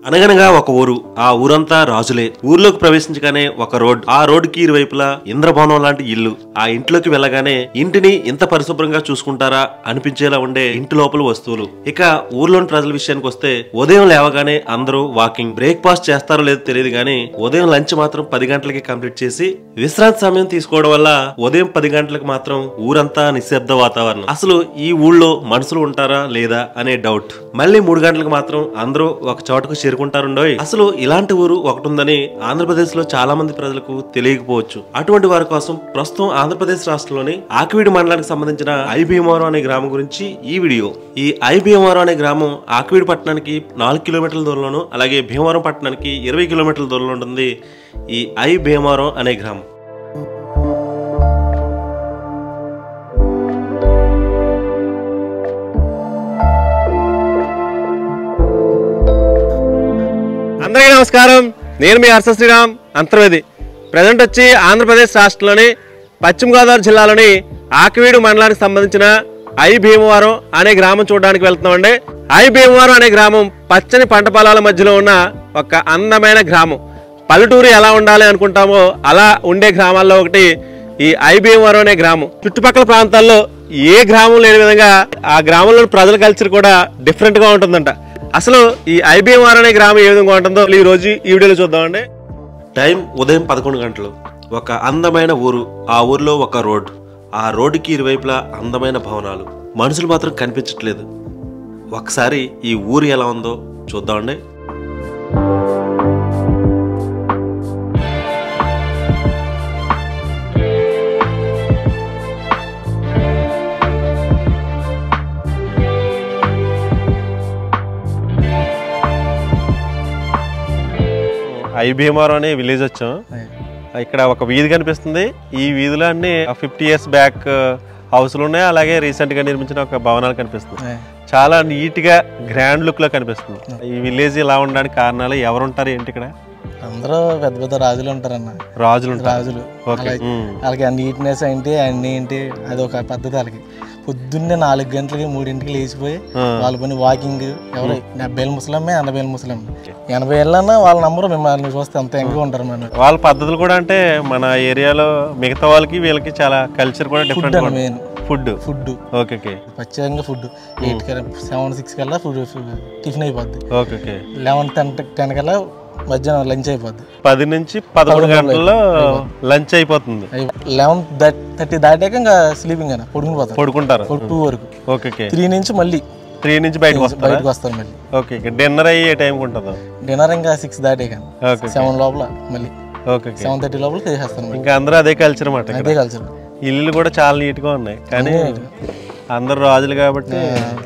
అనగనగా ఒక ఊరు. ఆ ఊరంతా రాజులే. ఊర్లోకి ప్రవేశించగానే ఒక రోడ్. ఆ రోడ్డుకి ఇరువైపులా ఇంద్రభవనం లాంటి ఇల్లు. ఆ ఇంట్లోకి వెళ్ళగానే ఇంటిని ఇంత పరిశుభ్రంగా చూసుకుంటారా అనిపించేలా ఉండే ఇంటి లోపల వస్తువులు. ఇక ఊర్లోని ప్రజల విషయానికి వస్తే ఉదయం లేవగానే అందరూ వాకింగ్. బ్రేక్ఫాస్ట్ చేస్తారో లేదో తెలియదు గానీ ఉదయం లంచ్ మాత్రం 10 గంటలకి కంప్లీట్ చేసి విశ్రాంతి సమయం తీసుకోవడం వల్ల ఉదయం 10 గంటలకు మాత్రం ఊరంతా నిశ్శబ్ద వాతావరణం. అసలు ఈ ఊళ్ళో మనుషులు ఉంటారా లేదా అనే డౌట్. మళ్ళీ 3 గంటలకు మాత్రం అందరూ ఒక చోటకు చేరుకుంటారుండోయ్. అసలు ఇలాంటి ఊరు ఒకటి ఉందని ఆంధ్రప్రదేశ్ లో చాలా మంది ప్రజలకు తెలియకపోవచ్చు. అటువంటి వారి కోసం ప్రస్తుతం ఆంధ్రప్రదేశ్ రాష్ట్రంలోని ఆకివీడు మండలానికి సంబంధించిన ఐ భీమవరం అనే గ్రామం గురించి ఈ వీడియో. ఈ ఐ భీమవరం అనే గ్రామం ఆకివీడు పట్టణానికి 4 కిలోమీటర్ల దూరంలోను, అలాగే భీమవరం పట్టణానికి 20 కిలోమీటర్ల దూరంలో ఉంటుంది ఈ ఐ భీమవరం అనే గ్రామం. అందరికీ నమస్కారం. నేను మీ హర్ష శ్రీరామ్ అంతర్వేది. ప్రజెంట్ వచ్చి ఆంధ్రప్రదేశ్ రాష్ట్రంలోని పశ్చిమ గోదావరి జిల్లాలోని ఆకివీడు మండలానికి సంబంధించిన ఐ భీమవరం అనే గ్రామం చూడడానికి వెళ్తున్నామండి. ఐ భీమవరం అనే గ్రామం పచ్చని పంట పొలాల మధ్యలో ఉన్న ఒక అందమైన గ్రామం. పల్లెటూరు ఎలా ఉండాలి అనుకుంటామో అలా ఉండే గ్రామాల్లో ఒకటి ఈ ఐ భీమవరం అనే గ్రామం. చుట్టుపక్కల ప్రాంతాల్లో ఏ గ్రామం లేని విధంగా ఆ గ్రామంలోని ప్రజల కల్చర్ కూడా డిఫరెంట్ గా ఉంటుందంట. అసలు ఈ ఐ భీమవరం అనే గ్రామం ఏ విధంగా ఉంటుందో ఈ రోజు ఈ వీడియోలో చూద్దామండి. టైం ఉదయం 11 గంటలు. ఒక అందమైన ఊరు. ఆ ఊర్లో ఒక రోడ్. ఆ రోడ్డుకి ఇరువైపులా అందమైన భవనాలు. మనుషులు మాత్రం కనిపించట్లేదు. ఒకసారి ఈ ఊరు ఎలా ఉందో చూద్దామండి. ఐ భీమవరం అనే విలేజ్ వచ్చాం. ఇక్కడ ఒక వీధి కనిపిస్తుంది. ఈ వీధిలో అన్ని 50 years బ్యాక్ హౌస్లు ఉన్నాయి. అలాగే రీసెంట్ గా నిర్మించిన ఒక భవనాలు కనిపిస్తుంది. చాలా నీట్ గా గ్రాండ్ లుక్ లో కనిపిస్తుంది. ఈ విలేజ్ ఇలా ఉండడానికి కారణాలు ఎవరు ఉంటారు ఏంటి? ఇక్కడ అందరూ పెద్ద పెద్ద రాజులు ఉంటారన్న. రాజులు వాళ్ళకి నీట్నెస్ ఏంటి అన్ని ఏంటి అది ఒక పద్ధతి. వాళ్ళకి పొద్దున్నే 4 గంటలకి 3 లేచిపోయి వాళ్ళ పని వాకింగ్. ఎవరు 70 ఏళ్ళ ముసలమ్మే 80 ఏళ్ళ ముసలమ్మ 80 ఏళ్ళన్నా వాళ్ళ నంబరు మిమ్మల్ని చూస్తే అంత ఎంగా ఉంటారు. మన వాళ్ళ పద్ధతులు కూడా అంటే మన ఏరియాలో మిగతా వాళ్ళకి వీళ్ళకి చాలా కల్చర్ కూడా డిఫరెంట్. మెయిన్ ఫుడ్ ఓకే ప్రత్యేకంగా ఫుడ్ 8 7 6 కల్లా ఫుడ్ టిఫిన్ అయిపోద్ది. ఓకే 11 10 కల్లా మధ్యాహ్నం లంచ్ అయిపోద్ది. 10 నుంచి 11 గంటల్లో లంచ్ అయిపోతుంది. 11:30 దాటాక ఇంకా స్లీపింగ్ అయినా పడుకుంటారు 2 వరకు. ఓకే 3 నుంచి మళ్ళీ 3 నుంచి బయటకు వస్తారు మళ్ళీ. ఓకే డిన్నర్ అయ్యే టైం ఉంటుందా? డిన్నర్ ఇంకా 6 దాటాక 7 లోపల మళ్ళీ. ఓకే 7:30 లోపల చేసేస్తాను. ఇంకా అందరూ అదే కల్చర్ అన్నమాట. అదే కల్చర్. ఇల్లు కూడా చాలా నీట్ గా ఉన్నాయి. కానీ అందరు రాజులు కాబట్టి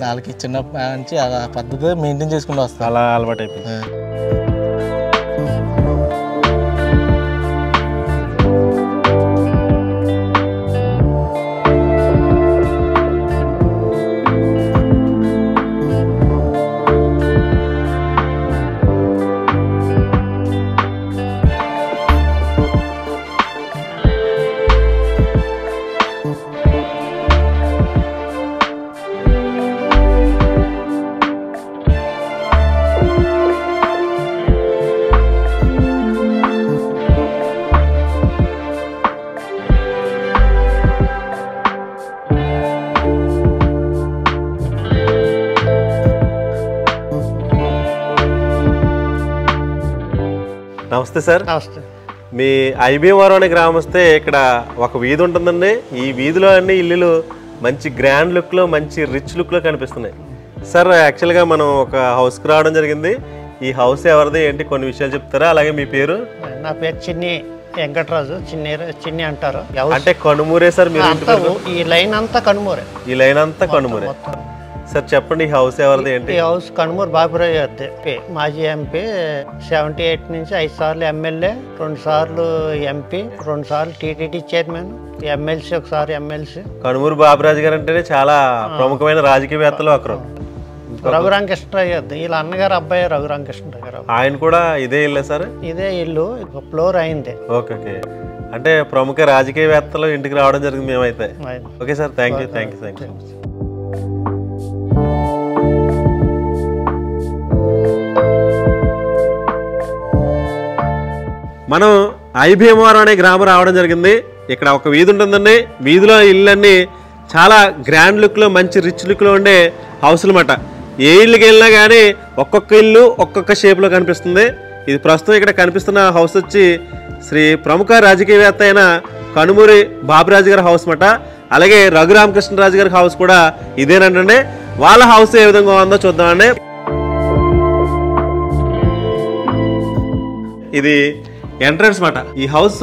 వాళ్ళకి చిన్న నుంచి ఆ పద్ధతి మెయింటైన్ చేసుకుంటూ వస్తారు. అలా అలవాటు అయిపోయింది. నమస్తే సార్. నమస్తే. మీ ఐ భీమవరం అనే గ్రామం వస్తే ఇక్కడ ఒక వీధి ఉంటుందండి. ఈ వీధిలో అన్ని ఇల్లులు మంచి గ్రాండ్ లుక్ లో మంచి రిచ్ లుక్ లో కనిపిస్తున్నాయి. సార్ యాక్చువల్గా మనం ఒక హౌస్కి రావడం జరిగింది. ఈ హౌస్ ఎవరిది ఏంటి కొన్ని విషయాలు చెప్తారా? అలాగే మీ పేరు? నా పేరు చిన్ని వెంకటరాజు. చిన్ని అంటారు. అంటే కనుమూరే సార్ మీరు? ఈ లైన్ అంతా కనుమూరే. ఈ లైన్ అంతా కనుమూరే. సార్ చెప్పండి ఈ హౌస్ ఎవరిది ఏంటి? ఈ హౌస్ కనుమూరు బాబురావు గారిది. మాజీ ఎంపీ 78 నుంచి 5 సార్లు ఎమ్మెల్యే, 2 సార్లు ఎంపీ, 2 సార్లు టీటీడీ చైర్మన్, ఎమ్మెల్సీ ఒకసారి ఎమ్మెల్సీ. కనుమూరు బాబురాజు గారు అంటేనే చాలా ప్రముఖమైన రాజకీయవేత్తలు ఒకరు. రఘురామకృష్ణ గారు వీళ్ళ అన్నగారు అబ్బాయి రఘురామకృష్ణ గారు. ఆయన కూడా ఇదే ఇల్లు సార్? ఇదే ఇల్లు, ఫ్లోర్ అయింది. ఓకే అంటే ప్రముఖ రాజకీయవేత్తలు ఇంటికి రావడం జరిగింది మేమైతే. Okay sir, thank you. మనం ఐభీమవరం అనే గ్రామం రావడం జరిగింది. ఇక్కడ ఒక వీధి ఉంటుందండి. వీధిలో ఇళ్ళన్నీ చాలా గ్రాండ్ లుక్లో, మంచి రిచ్ లుక్లో ఉండే హౌస్లు అన్నమాట. ఏ ఇళ్ళకి వెళ్ళినా కానీ ఒక్కొక్క ఇల్లు ఒక్కొక్క షేప్లో కనిపిస్తుంది. ఇది ప్రస్తుతం ఇక్కడ కనిపిస్తున్న హౌస్ వచ్చి శ్రీ ప్రముఖ రాజకీయవేత్త అయిన కనుమూరి బాబురాజు గారి హౌస్ అన్నమాట. అలాగే రఘురామకృష్ణరాజు గారి హౌస్ కూడా ఇదేనండి. వాళ్ళ హౌస్ ఏ విధంగా ఉందో చూద్దామండి. ఇది ఎంట్రన్స్ మాట. ఈ హౌస్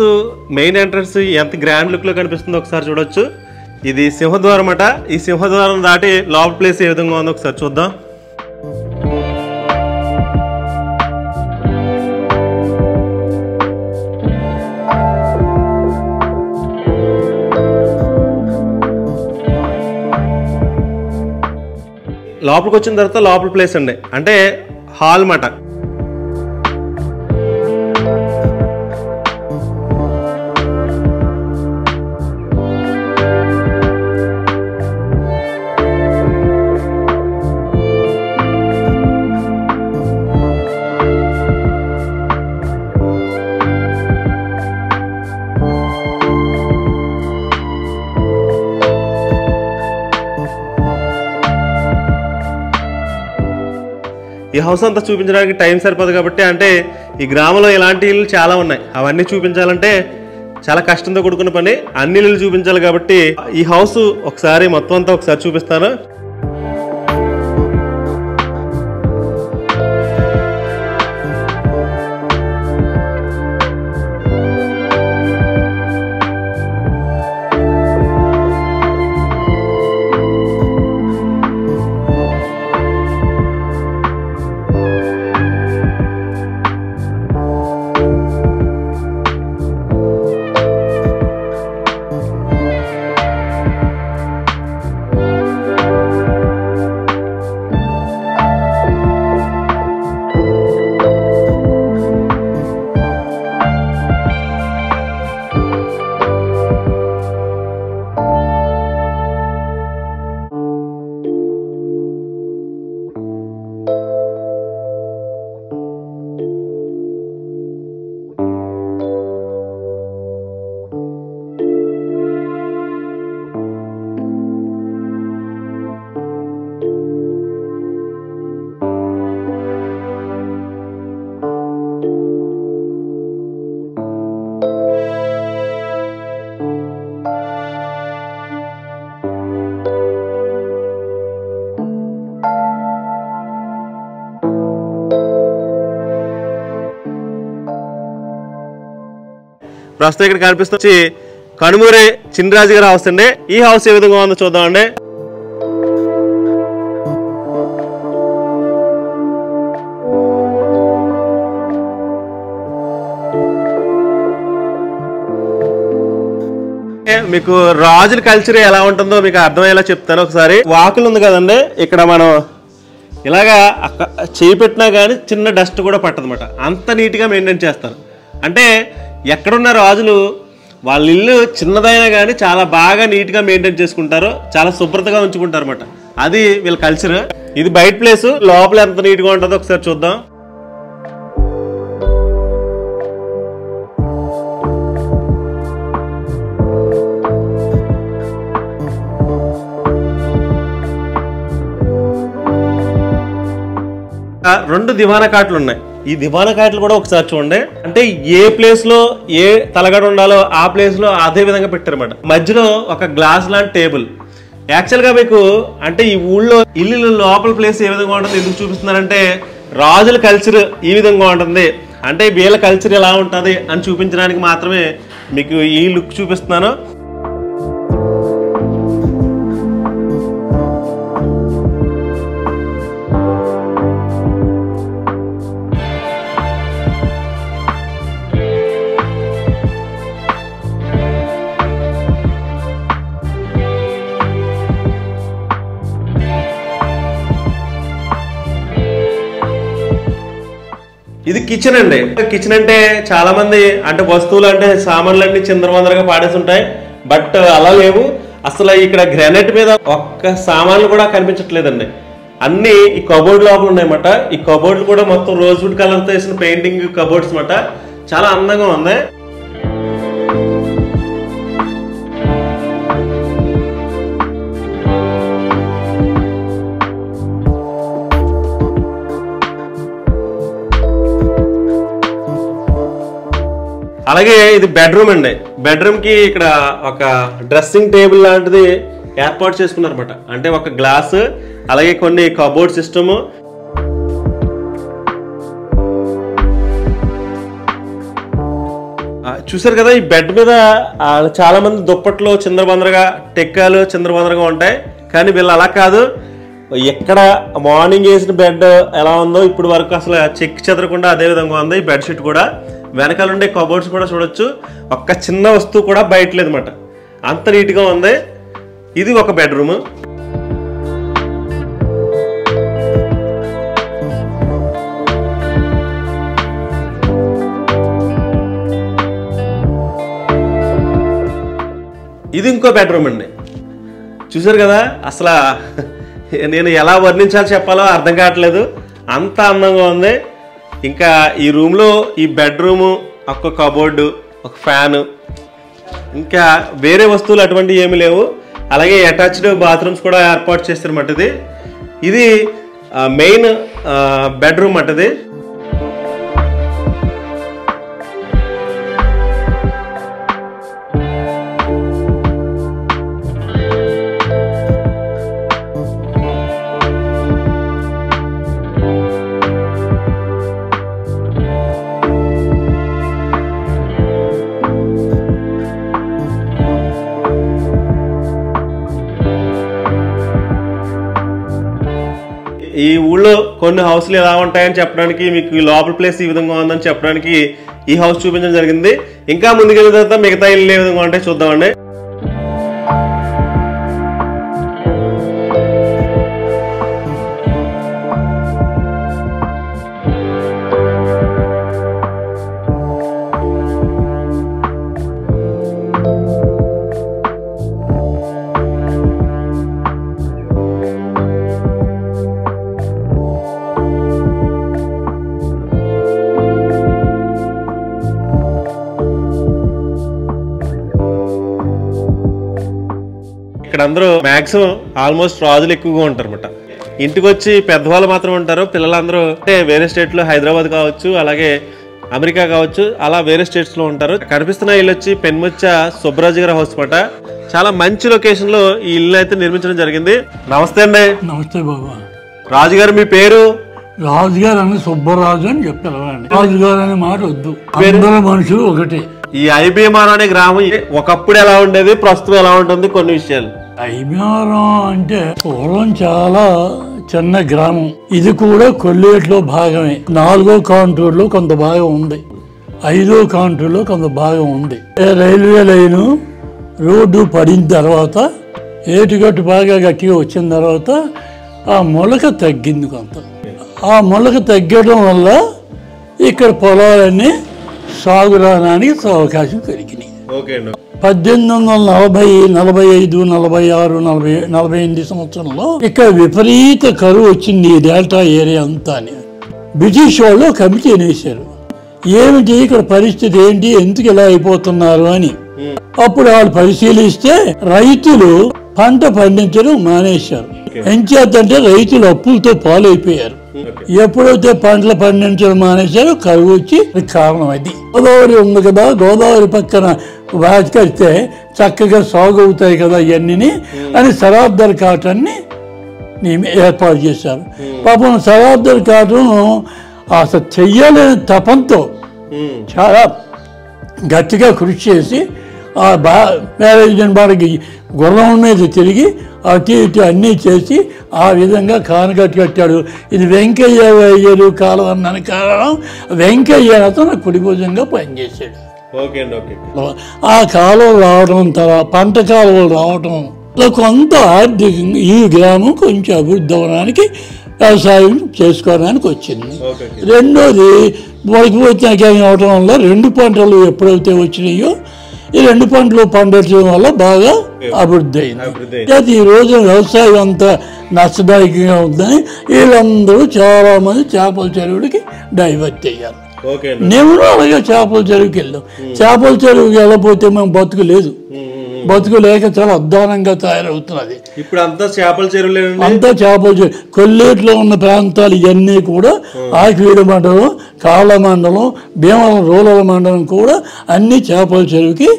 మెయిన్ ఎంట్రన్స్ ఎంత గ్రాండ్ లుక్ లో కనిపిస్తుందో ఒకసారి చూడొచ్చు. ఇది సింహద్వారం అట. ఈ సింహద్వారం దాటి లోపల ప్లేస్ ఏ విధంగా ఉందో ఒకసారి చూద్దాం. లోపలికి వచ్చిన తర్వాత లోపల ప్లేస్ అండి, అంటే హాల్ మాట. ఈ హౌస్ అంతా చూపించడానికి టైం సరిపోదు కాబట్టి, అంటే ఈ గ్రామంలో ఇలాంటి ఇల్లు చాలా ఉన్నాయి. అవన్నీ చూపించాలంటే చాలా కష్టంతో కూడుకున్న పని. అన్ని ఇల్లు చూపించాలి కాబట్టి ఈ హౌస్ ఒకసారి మొత్తం అంతా ఒకసారి చూపిస్తాను. ప్రస్తుతం ఇక్కడ కనిపిస్తుంది కనుమూరి చినరాజు గారి హౌస్ అండి. ఈ హౌస్ ఏ విధంగా ఉందో చూద్దామండి. మీకు రాజుల కల్చర్ ఎలా ఉంటుందో మీకు అర్థమయ్యేలా చెప్తాను. ఒకసారి వాకులు ఉంది కదండి, ఇక్కడ మనం ఇలాగా చేయి పెట్టినా కానీ చిన్న డస్ట్ కూడా పట్టదన్నమాట. అంత నీట్గా మెయింటైన్ చేస్తారు. అంటే ఎక్కడున్న రాజులు వాళ్ళ ఇల్లు చిన్నదైనా కానీ చాలా బాగా నీట్గా మెయింటైన్ చేసుకుంటారు, చాలా శుభ్రతగా ఉంచుకుంటారు అన్నమాట. అది వీళ్ళ కల్చర్. ఇది బయట ప్లేస్, లోపల ఎంత నీట్గా ఉంటుందో ఒకసారి చూద్దాం. రెండు దివానా కాట్లు ఉన్నాయి. ఈ దివానా కాట్లు కూడా ఒకసారి చూడండి. అంటే ఏ ప్లేస్ లో ఏ తలగడ ఉండాలో ఆ ప్లేస్ లో అదే విధంగా పెట్టారన్నమాట. మధ్యలో ఒక గ్లాస్ లాంటి టేబుల్. యాక్చువల్ గా మీకు అంటే ఈ ఊళ్ళో ఇల్లు లోపల ప్లేస్ ఏ విధంగా ఉంటుంది ఎందుకు చూపిస్తున్నారంటే రాజుల కల్చర్ ఈ విధంగా ఉంటుంది, అంటే వీళ్ళ కల్చర్ ఎలా ఉంటుంది అని చూపించడానికి మాత్రమే మీకు ఈ లుక్ చూపిస్తున్నాను. ఇది కిచెన్ అండి. కిచెన్ అంటే చాలా మంది అంటే వస్తువులు అంటే సామాన్లన్నీ చిందరవందరగా పాడేసి ఉంటాయి, బట్ అలా లేవు. అసలు ఇక్కడ గ్రానైట్ మీద ఒక్క సామాన్లు కూడా కనిపించట్లేదండి. అన్ని ఈ కబోర్డ్ లోపల ఉన్నాయన్నమాట. ఈ కబోర్డ్లు కూడా మొత్తం రోజ్వుడ్ కలర్ తో వేసిన పెయింటింగ్ కబోర్డ్స్ అన్నమాట. చాలా అందంగా ఉంది. అలాగే ఇది బెడ్రూమ్ అండి. బెడ్రూమ్ కి ఇక్కడ ఒక డ్రెస్సింగ్ టేబుల్ లాంటిది ఏర్పాటు చేసుకున్నారన్నమాట. అంటే ఒక గ్లాస్, అలాగే కొన్ని కబోర్డ్ సిస్టమ్. చూసారు కదా, ఈ బెడ్ మీద చాలా మంది దుప్పట్లు చిందరబందరగా, టెక్కాలు చిందరబందరగా ఉంటాయి. కానీ వీళ్ళు అలా కాదు. ఎక్కడ మార్నింగ్ వేసిన బెడ్ ఎలా ఉందో ఇప్పుడు వరకు అసలు చెక్ చెదరకుండా అదే విధంగా ఉంది. ఈ బెడ్షీట్ కూడా వెనకాల ఉండే కబోర్డ్స్ కూడా చూడొచ్చు, ఒక్క చిన్న వస్తువు కూడా బయట లేదన్నమాట. అంత నీట్గా ఉంది. ఇది ఒక బెడ్రూమ్. ఇది ఇంకో బెడ్రూమ్ అండి. చూసారు కదా, అసలు నేను ఎలా వర్ణించాలో చెప్పాలో అర్థం కావట్లేదు, అంత అందంగా ఉంది. ఇంకా ఈ రూమ్లో ఈ బెడ్రూము, ఒక కబోర్డు, ఒక ఫ్యాను, ఇంకా వేరే వస్తువులు అటువంటివి ఏమీ లేవు. అలాగే అటాచ్డ్ బాత్రూమ్స్ కూడా ఏర్పాటు చేస్తారన్నమాట. ఇది మెయిన్ బెడ్రూమ్ అన్నది. ఈ ఊళ్ళో కొన్ని హౌస్లు ఎలా ఉంటాయని చెప్పడానికి, మీకు ఈ లోపల ప్లేస్ ఈ విధంగా ఉందని చెప్పడానికి ఈ హౌస్ చూపించడం జరిగింది. ఇంకా ముందుకెళ్ళిన తర్వాత మిగతా ఇల్లు ఏ విధంగా ఉంటాయి చూద్దామండి. ఇక్కడ అందరూ మాక్సిమం ఆల్మోస్ట్ రాజులు ఎక్కువగా ఉంటారు అనమాట. ఇంటికి వచ్చి పెద్దవాళ్ళు మాత్రం ఉంటారు. పిల్లలందరూ అంటే వేరే స్టేట్ లో, హైదరాబాద్ కావచ్చు, అలాగే అమెరికా కావచ్చు, అలా వేరే స్టేట్స్ లో ఉంటారు. కనిపిస్తున్న ఇల్లు వచ్చి పెన్ముచ్చ సుబ్బరాజు గారి హౌస్ అనమాట. చాలా మంచి లొకేషన్ లో ఈ ఇల్లు అయితే నిర్మించడం జరిగింది. నమస్తే అండి. నమస్తే బాబా. రాజుగారు మీ పేరు? రాజుగారు అని సుబ్బరాజు అని చెప్పారు. రాజుగారు అనే మాట వద్దు, అందరూ మనుషులు ఒకటే. ఈ ఐబీఎంఆర్ అనే గ్రామం ఒకప్పుడు ఎలా ఉండేది, ప్రస్తుతం ఎలా ఉంటుంది, కొన్ని విషయాలు. ఐబీఆరం అంటే పూర్వం చాలా చిన్న గ్రామం. ఇది కూడా కొల్లేట్లో భాగమే. 4వ కాంటూర్లో కొంత భాగం ఉంది, 5వ కాంటూర్లో కొంత భాగం ఉంది. రైల్వే లైను రోడ్డు పడిన తర్వాత, ఏటుగట్టు బాగా గట్టిగా వచ్చిన తర్వాత ఆ మొలక తగ్గింది కొంత. ఆ మొలక తగ్గడం వల్ల ఇక్కడ పొలాలన్నీ సాగురానికి అవకాశం కలిగినాయి. 1840, 45, 46, 48 సంవత్సరంలో ఇక్కడ విపరీత కరువు వచ్చింది ఈ డెల్టా ఏరియా అంతా. బ్రిటిష్ వాళ్ళు కమిటీ వేశారు, ఏమిటి ఇక్కడ పరిస్థితి ఏంటి, ఎందుకు ఇలా అయిపోతున్నారు అని. అప్పుడు వాళ్ళు పరిశీలిస్తే రైతులు పంట పండించడం మానేశారు. ఎంచేతంటే రైతులు అప్పులతో పాలైపోయారు. ఎప్పుడైతే పంటలు పండించడం మానేశారో కరువు వచ్చి కారణం అది. గోదావరి ఉంది కదా, గోదావరి పక్కన వాటి కడితే చక్కగా సాగు అవుతాయి కదా ఇవన్నీ అని సరాబ్దర్ కాటన్ని ఏర్పాటు చేశారు. పాపం సరాబ్దర్ కాటన్ అసలు చెయ్యలేని తపంతో చాలా గట్టిగా కృషి చేసి ఆ మేనేజ్మెంట్ బాడీకి గుర్రం మీద తిరిగి అటు ఇటు అన్నీ చేసి ఆ విధంగా కానుగట్టు కట్టాడు. ఇది వెంకయ్య అయ్యారు కాలం అన్నాను కారణం, వెంకయ్య అతను కుడిభుజంగా పనిచేశాడు. ఆ కాలం రావడం తర్వాత పంట కాలువలు రావడం కొంత ఆర్థికంగా ఈ గ్రామం కొంచెం అభివృద్ధి అవ్వడానికి, వ్యవసాయం చేసుకోవడానికి వచ్చింది. రెండోది మొదటిపోతే అవడం వల్ల 2 పంటలు ఎప్పుడైతే వచ్చినాయో ఈ 2 పంటలు పండించడం వల్ల బాగా అభివృద్ధి అయింది. ఈ రోజు వ్యవసాయం అంతా నష్టదాయకంగా ఉందని వీళ్ళందరూ చాలా మంది చేపల చెరువుడికి డైవర్ట్ అయ్యారు. ఓకే నేను అలాగే చేపల చెరువుకి వెళ్ళాం. చేపల చెరువుకి వెళ్ళకపోతే మేము బతుకు లేదు, బతుకు లేక చాలా అధ్వానంగా తయారవుతున్నది. ఇప్పుడు అంతా చేపల చెరువులే, అంతా చేపల చెరువు. కొల్లేట్లో ఉన్న ప్రాంతాలు ఇవన్నీ కూడా ఆకివీడు మండలం, కాళ్ళ మండలం, భీమవరం రూరల్ మండలం కూడా అన్ని చేపల చెరువుకి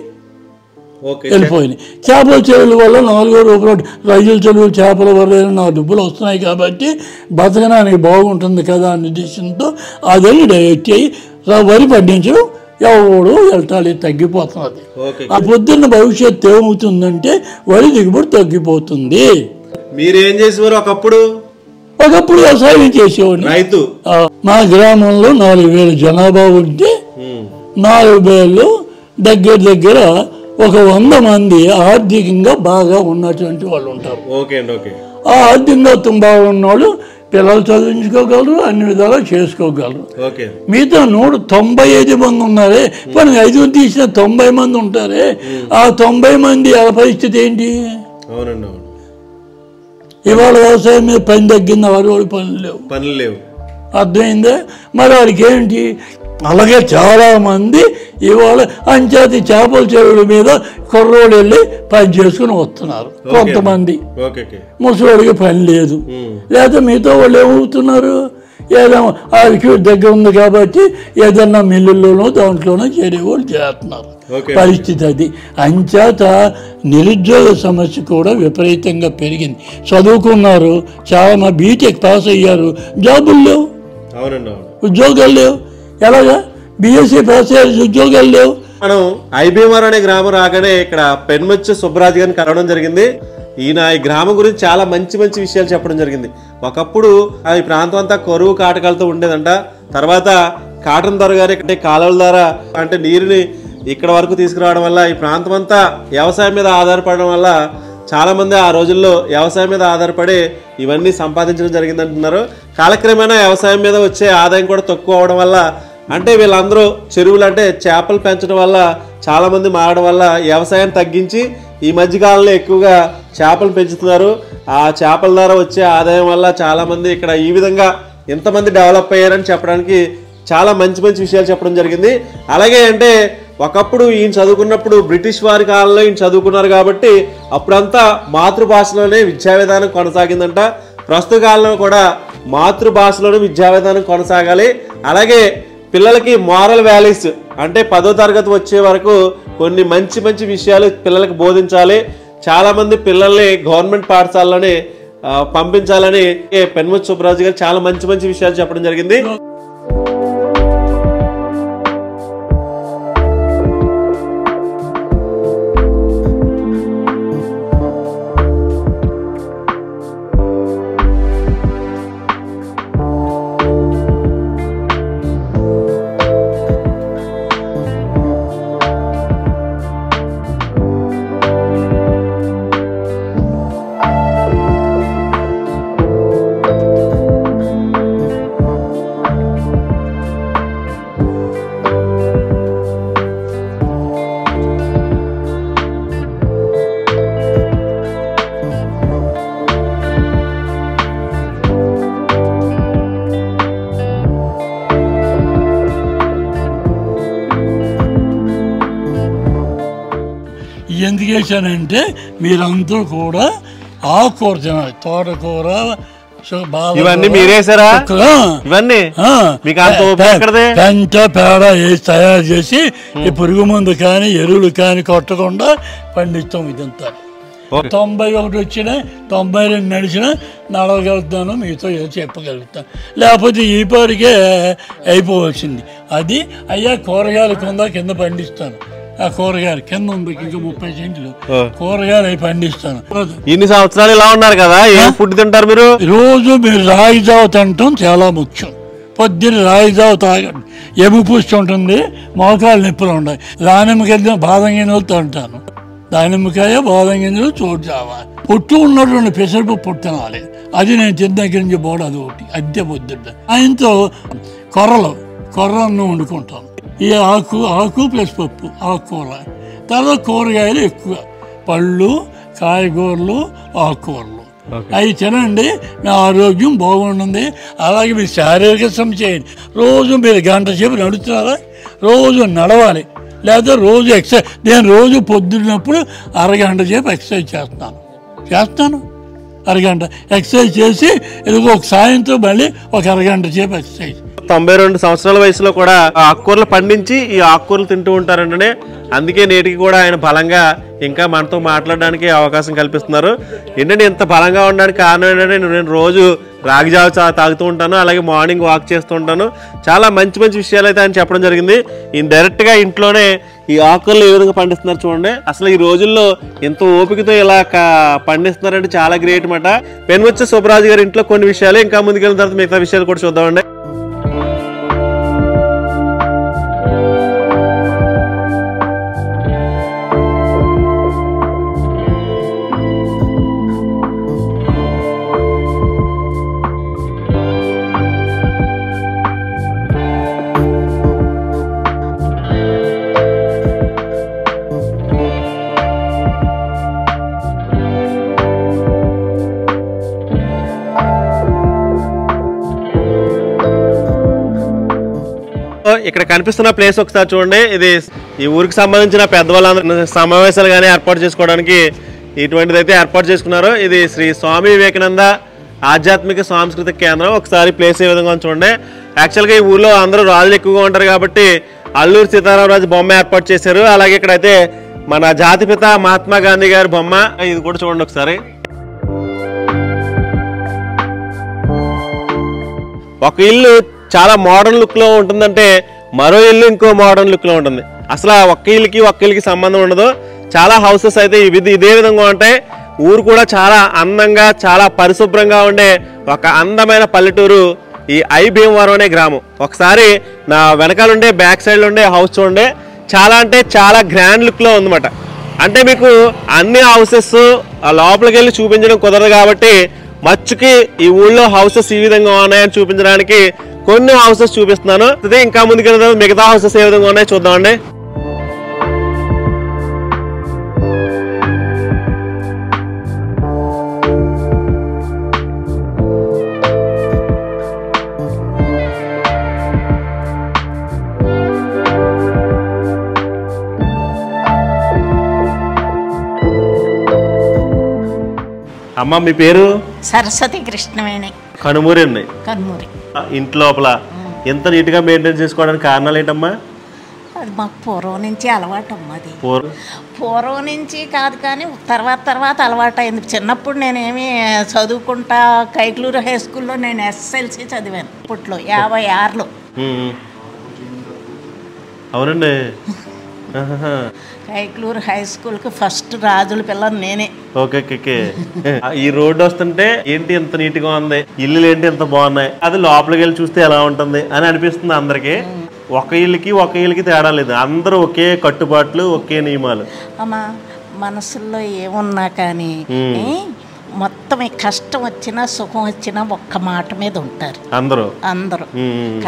వెళ్ళిపోయినాయి. చేపల చెరువుల వల్ల 4 రూపాయలు రైతుల చెరువు చేపల వల్ల 4 డబ్బులు వస్తున్నాయి కాబట్టి బతకడానికి బాగుంటుంది కదా అనే ఉద్దేశంతో అదని డైరెక్ట్ అయ్యి వరి పండించడం ఎవడు వెళ్ళటాలి తగ్గిపోతున్నది. ఆ పొద్దున్న భవిష్యత్తు ఏమవుతుందంటే వరి దిగుబడి తగ్గిపోతుంది. మీరేం చేసేవారు ఒకప్పుడు? వ్యవసాయం చేసేవాడిని. రైతు మా గ్రామంలో 4,000 జనాభా ఉంటే 4,000 దగ్గర ఒక 100 మంది ఆర్థికంగా బాగా ఉన్నటువంటి వాళ్ళు ఉంటారు. ఆ ఆర్థికంగా బాగున్న వాళ్ళు పిల్లలు చదివించుకోగలరు, అన్ని విధాలా చేసుకోగలరు. మిగతా 195 మంది ఉన్నారే, కానీ 5 తీసిన 90 మంది ఉంటారే, ఆ 90 మంది పరిస్థితి ఏంటి? ఇవాళ వ్యవసాయం మీద పని తగ్గింది, వాడి పనులు లేవు. అర్థమైందా? మరి వాడికి ఏంటి? అలాగే చాలామంది ఇవాళ అంచేతి చేపల చెరువుల మీద కుర్రోడు వెళ్ళి పని చేసుకుని వస్తున్నారు. కొంతమంది ముసలివాడికి పని లేదు, లేదా మిగతా వాళ్ళు ఏమవుతున్నారు, ఏదో ఆడికి దగ్గర ఉంది కాబట్టి ఏదన్నా మిల్లుల్లోనో దాంట్లోనో చేరేవాళ్ళు చేస్తున్నారు. పరిస్థితి అది. అంచేత నిరుద్యోగ సమస్య కూడా విపరీతంగా పెరిగింది. చదువుకున్నారు, చాలా బీటెక్ పాస్ అయ్యారు, జాబులు లేవు, ఉద్యోగాలు లేవు. ఎలాగా? బిఎస్సీ పాస్ అయ్యారు, ఉద్యోగాలు లేవు. మనం ఐబీఎంఆర్ అనే గ్రామం రాగానే ఇక్కడ పెన్మచ్చి సుబ్బరాజు గారిని కలవడం జరిగింది. ఈయన ఈ గ్రామం గురించి చాలా మంచి మంచి విషయాలు చెప్పడం జరిగింది. ఒకప్పుడు ఈ ప్రాంతం అంతా కరువు కాటకాలతో ఉండేదంట. తర్వాత కాటన్ దొర గారి అంటే కాలువల ద్వారా అంటే నీరుని ఇక్కడ వరకు తీసుకురావడం వల్ల ఈ ప్రాంతం అంతా వ్యవసాయం మీద ఆధారపడడం వల్ల చాలా మంది ఆ రోజుల్లో వ్యవసాయం మీద ఆధారపడి ఇవన్నీ సంపాదించడం జరిగింది అంటున్నారు. కాలక్రమేణా వ్యవసాయం మీద వచ్చే ఆదాయం కూడా తక్కువ అవడం వల్ల అంటే వీళ్ళందరూ చెరువులు అంటే చేపలు పెంచడం వల్ల చాలా మంది మారడం వల్ల వ్యవసాయాన్ని తగ్గించి ఈ మధ్యకాలంలో ఎక్కువగా చేపలు పెంచుతున్నారు. ఆ చేపల ద్వారా వచ్చే ఆదాయం వల్ల చాలా మంది ఇక్కడ ఈ విధంగా ఎంతమంది డెవలప్ అయ్యారని చెప్పడానికి చాలా మంచి మంచి విషయాలు చెప్పడం జరిగింది. అలాగే అంటే ఒకప్పుడు ఈయన చదువుకున్నప్పుడు బ్రిటిష్ వారి కాలంలో ఈయన చదువుకున్నారు కాబట్టి అప్పుడంతా మాతృభాషలోనే విద్యా విధానం కొనసాగిందంట. ప్రస్తుత కాలంలో కూడా మాతృభాషలోనే విద్యా విధానం కొనసాగాలి. అలాగే పిల్లలకి మోరల్ వాల్యూస్ అంటే 10వ తరగతి వచ్చే వరకు కొన్ని మంచి మంచి విషయాలు పిల్లలకు బోధించాలి. చాలామంది పిల్లల్ని గవర్నమెంట్ పాఠశాలలోనే పంపించాలని పెన్మచ్చి సుబ్బరాజు గారు చాలా మంచి మంచి విషయాలు చెప్పడం జరిగింది. ఎందుకు వేసానంటే మీరందరూ కూడా ఆకుకూర తినాలి. తోటకూర ఇవన్నీ మీరేసారా? ఇవన్నీ పెంట పేడ వేసి తయారు చేసి ఈ పురుగు మందు కానీ ఎరువులు కానీ కొట్టకుండా పండిస్తాం. ఇదంతా 91 వచ్చినా 92 నడిచినా నడవగలుగుతాను, మీతో ఏదో చెప్పగలుగుతాను. లేకపోతే ఈ పాటికే అయిపోవచ్చింది. అది అయ్యా కూరగాయలు కింద పండిస్తాను. ఆ కూరగాయలు కింద ఉంది ఇంకా 30 సెంట్లు కూరగాయలు అవి పండిస్తాను. ఇన్ని సంవత్సరాలు ఇలా ఉన్నారు కదా, ఏం ఫుడ్ తింటారు మీరు? రోజు మీరు రాగి జావ తినటం చాలా ముఖ్యం. పొద్దున్న రాగి జావ తాగండి, ఎముక పుష్టి ఉంటుంది, మోకాలు నొప్పులు ఉంటాయి. దానిమ్మకాయ బాదం గింజలు తింటాను. దానిమ్మకాయ బాదం గింజలు చోటు జావ. పొట్టు ఉన్నటువంటి పెసరపప్పు తినాలి. అది నేను తిన్న దగ్గర నుంచి పోవడం అది ఒకటి అద్దె పొద్దున్న. ఆయనతో కొర్ర అన్నం వండుకుంటాను. ఈ ఆకు ప్లస్ పప్పు ఆకుకూర. తర్వాత కూరగాయలు ఎక్కువ, పళ్ళు, కాయగూరలు, ఆకుకూరలు అవి తినండి, మీ ఆరోగ్యం బాగుంటుంది. అలాగే మీరు శారీరక శ్రమ చేయండి. రోజు మీరు గంట సేపు నడుస్తున్నారా, రోజు నడవాలి. లేదా రోజు ఎక్సర్సైజ్, నేను రోజు పొద్దున్నప్పుడు అరగంట సేపు ఎక్సర్సైజ్ చేస్తాను. అరగంట ఎక్సర్సైజ్ చేసి ఇదిగో ఒక సాయంత్రం మళ్ళీ ఒక అరగంట సేపు ఎక్సర్సైజ్. 92 సంవత్సరాల వయసులో కూడా ఆకుకూరలు పండించి ఈ ఆకుకూరలు తింటూ ఉంటారంటే అందుకే నేటికి కూడా ఆయన బలంగా ఇంకా మనతో మాట్లాడడానికి అవకాశం కల్పిస్తున్నారు. ఏంటంటే ఇంత బలంగా ఉండడానికి కారణం ఏంటంటే నేను రోజు రాగి జావ తాగుతూ ఉంటాను, అలాగే మార్నింగ్ వాక్ చేస్తూ ఉంటాను. చాలా మంచి మంచి విషయాలు అయితే ఆయన చెప్పడం జరిగింది. ఈయన డైరెక్ట్గా ఇంట్లోనే ఈ ఆకుకూరలు ఏ విధంగా పండిస్తున్నారు చూడండి. అసలు ఈ రోజుల్లో ఎంతో ఓపికతో ఇలా పండిస్తున్నారంటే చాలా గ్రేట్ మాట. పెనుమత్స సుబ్బరాజు గారి ఇంట్లో కొన్ని విషయాలు, ఇంకా ముందుకెళ్ళిన తర్వాత మిగతా విషయాలు కూడా చూద్దామండి. ఇక్కడ కనిపిస్తున్న ప్లేస్ ఒకసారి చూడండి. ఇది ఈ ఊరికి సంబంధించిన పెద్దవాళ్ళందరూ సమావేశాలు కానీ ఏర్పాటు చేసుకోవడానికి ఇటువంటిది అయితే ఏర్పాటు చేసుకున్నారు. ఇది శ్రీ స్వామి వివేకానంద ఆధ్యాత్మిక సాంస్కృతిక కేంద్రం. ఒకసారి ప్లేస్ ఏ విధంగా చూడండి. యాక్చువల్గా ఈ ఊర్లో అందరూ రాజులు ఎక్కువగా ఉంటారు కాబట్టి అల్లూరి సీతారామరాజు బొమ్మ ఏర్పాటు చేశారు. అలాగే ఇక్కడైతే మన జాతిపిత మహాత్మా గాంధీ గారి బొమ్మ, ఇది కూడా చూడండి ఒకసారి. ఒక ఇల్లు చాలా మోడర్న్ లుక్లో ఉంటుందంటే మరో ఇల్లు ఇంకో మోడర్న్ లుక్లో ఉంటుంది. అసలు ఒక్క ఇల్లుకి సంబంధం ఉండదు. చాలా హౌసెస్ అయితే ఇదే విధంగా ఉంటాయి. ఊరు కూడా చాలా అందంగా చాలా పరిశుభ్రంగా ఉండే ఒక అందమైన పల్లెటూరు ఈ ఐ భీమవరం అనే గ్రామం. ఒకసారి నా వెనకాలండే బ్యాక్ సైడ్లో ఉండే హౌస్ చూడండి. చాలా అంటే చాలా గ్రాండ్ లుక్లో ఉందన్నమాట. అంటే మీకు అన్ని హౌసెస్ లోపలికి వెళ్ళి చూపించడం కుదరదు కాబట్టి మచ్చుకి ఈ ఊళ్ళో హౌసెస్ ఈ విధంగా ఉన్నాయని చూపించడానికి కొన్ని హౌసెస్ చూపిస్తున్నాను. ఇంకా ముందుకు మిగతా హౌసెస్ ఏ విధంగా ఉన్నాయో చూద్దామండి. అమ్మ మీ పేరు? సరస్వతి కృష్ణవేణి. కనుమూరి అండి. కనుమూరి. ఇంటి లోపల ఎంత నీట్గా మెయింటైన్ చేసుకోవడానికి కారణాలు ఏంటమ్మా? అది మాకు పూర్వం నుంచి అలవాటు అమ్మ. అది పూర్వం నుంచి కాదు కానీ తర్వాత అలవాటు అయింది. చిన్నప్పుడు నేనేమి చదువుకుంటా కైక్లూరు హై స్కూల్లో నేను ఎస్ఎల్సి చదివాను. అప్పట్లో 56లో. అవునండి. కైక్లూరు హై స్కూల్కి ఫస్ట్ రాజుల పిల్ల నేనే. ఓకే. ఈ రోడ్డు వస్తుంటే ఏంటి ఎంత నీట్ గా ఉంది, ఇల్లులు ఏంటి ఎంత బాగున్నాయి, అది లోపలికి వెళ్ళి చూస్తే ఎలా ఉంటుంది అని అనిపిస్తుంది అందరికి. ఒక ఇల్లుకి తేడా లేదు. అందరూ ఒకే కట్టుబాట్లు, ఒకే నియమాలు. అమ్మా మనసుల్లో ఏమున్నా కానీ మొత్తం కష్టం వచ్చినా సుఖం వచ్చినా ఒక్క మాట మీద ఉంటారు అందరూ.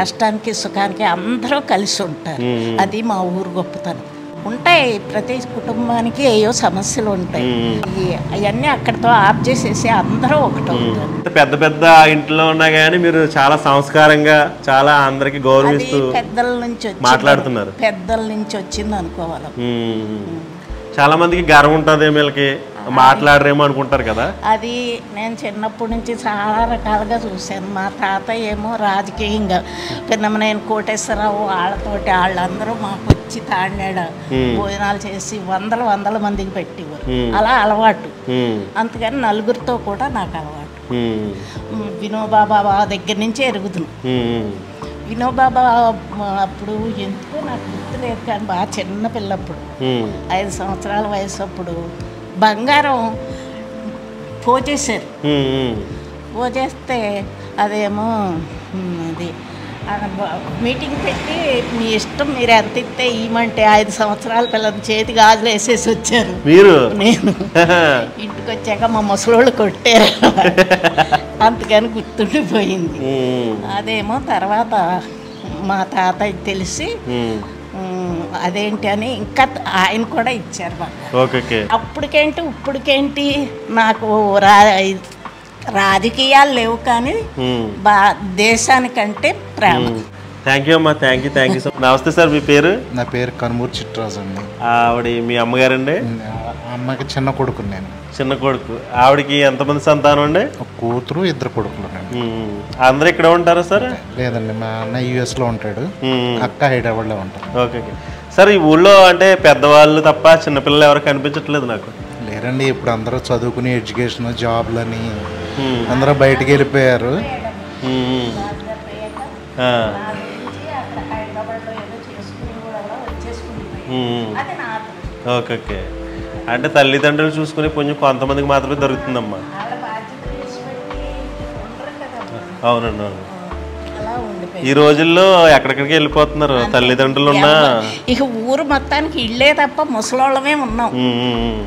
కష్టానికి సుఖానికి అందరూ కలిసి ఉంటారు. అది మా ఊరు గొప్పతనం. ఉంటాయి ప్రతి కుటుంబానికి ఏయో సమస్యలు ఉంటాయి. అవన్నీ అక్కడితో ఆఫ్ చేసేసి అందరూ ఒకటవుతారు. పెద్ద పెద్ద ఇంట్లో ఉన్నా కానీ మీరు చాలా సంస్కారంగా చాలా అందరికి గౌరవిస్తూ పెద్దల నుంచి మాట్లాడుతున్నారు. పెద్దల నుంచి వచ్చింది అనుకోవాలి. చాలా మందికి గర్వం ఉంటుంది, వీళ్ళకి మాట్లాడరేమో అనుకుంటారు కదా. అది నేను చిన్నప్పటి నుంచి చాలా రకాలుగా చూశాను. మా తాతయ్య ఏమో రాజకీయంగా పిన్నమనేని కోటేశ్వరరావు వాళ్ళందరూ మాకు వచ్చి తాడినాడ భోజనాలు చేసి వందల మందికి పెట్టేవారు. అలా అలవాటు. అందుకని నలుగురితో కూడా నాకు అలవాటు. వినోబాబా దగ్గర నుంచి ఎరుగుతున్నాను. వినోబాబా అప్పుడు ఎందుకో నాకు గుర్తులేదు కానీ బాగా చిన్న పిల్లప్పుడు 5 సంవత్సరాల వయసు అప్పుడు బంగారం పోజేశారు. పోజేస్తే అదేమో అది మీటింగ్ పెట్టి మీ ఇష్టం మీరు ఎంత ఇస్తే ఇవ్వమంటే 5 సంవత్సరాల పిల్లల చేతి గాజులు వేసేసి వచ్చారు. నేను ఇంటికి వచ్చాక మా ముసలోళ్ళు కొట్టారు. అందుకని గుర్తుండిపోయింది. అదేమో తర్వాత మా తాతయ్య తెలిసి అదేంటి అని ఇంకా ఆయన కూడా ఇచ్చారు. అప్పటికేంటి ఇప్పటికేంటి నాకు రాజకీయాలు లేవు కానీ దేశానికంటే ప్రేమ. థ్యాంక్ యూ అమ్మా, థ్యాంక్ యూ సార్. నమస్తే సార్, మీ పేరు? నా పేరు కనుమూరు చిట్రాజు అండి. ఆవిడ మీ అమ్మగారండి? అమ్మకి చిన్న కొడుకు నేను. చిన్న కొడుకు. ఆవిడకి ఎంతమంది సంతానం అండి? ఒక కూతురు, 2 కొడుకులు. అందరూ ఇక్కడ ఉంటారా సార్? లేదండి, మా అన్న US లో ఉంటాడు, అక్క హైదరాబాద్ లో ఉంటాడు. Okay sir. ఈ ఊళ్ళో అంటే పెద్దవాళ్ళు తప్ప చిన్నపిల్లలు ఎవరు కనిపించట్లేదు నాకు. లేరండి, ఇప్పుడు అందరూ చదువుకుని ఎడ్యుకేషన్ జాబ్లని అందరూ బయటికి వెళ్ళిపోయారు. Okay okay. అంటే తల్లిదండ్రులు చూసుకుని కొంచెం కొంతమందికి మాత్రమే దొరుకుతుందమ్మా. అవునండి, అవును. ఈ రోజుల్లో ఎక్కడెక్కడికి వెళ్ళిపోతున్నారు తల్లిదండ్రులు ఉన్నా. ఇక ఊరు మొత్తానికి ఇళ్ళే తప్ప ముసలోళ్ళమే ఉన్నాం,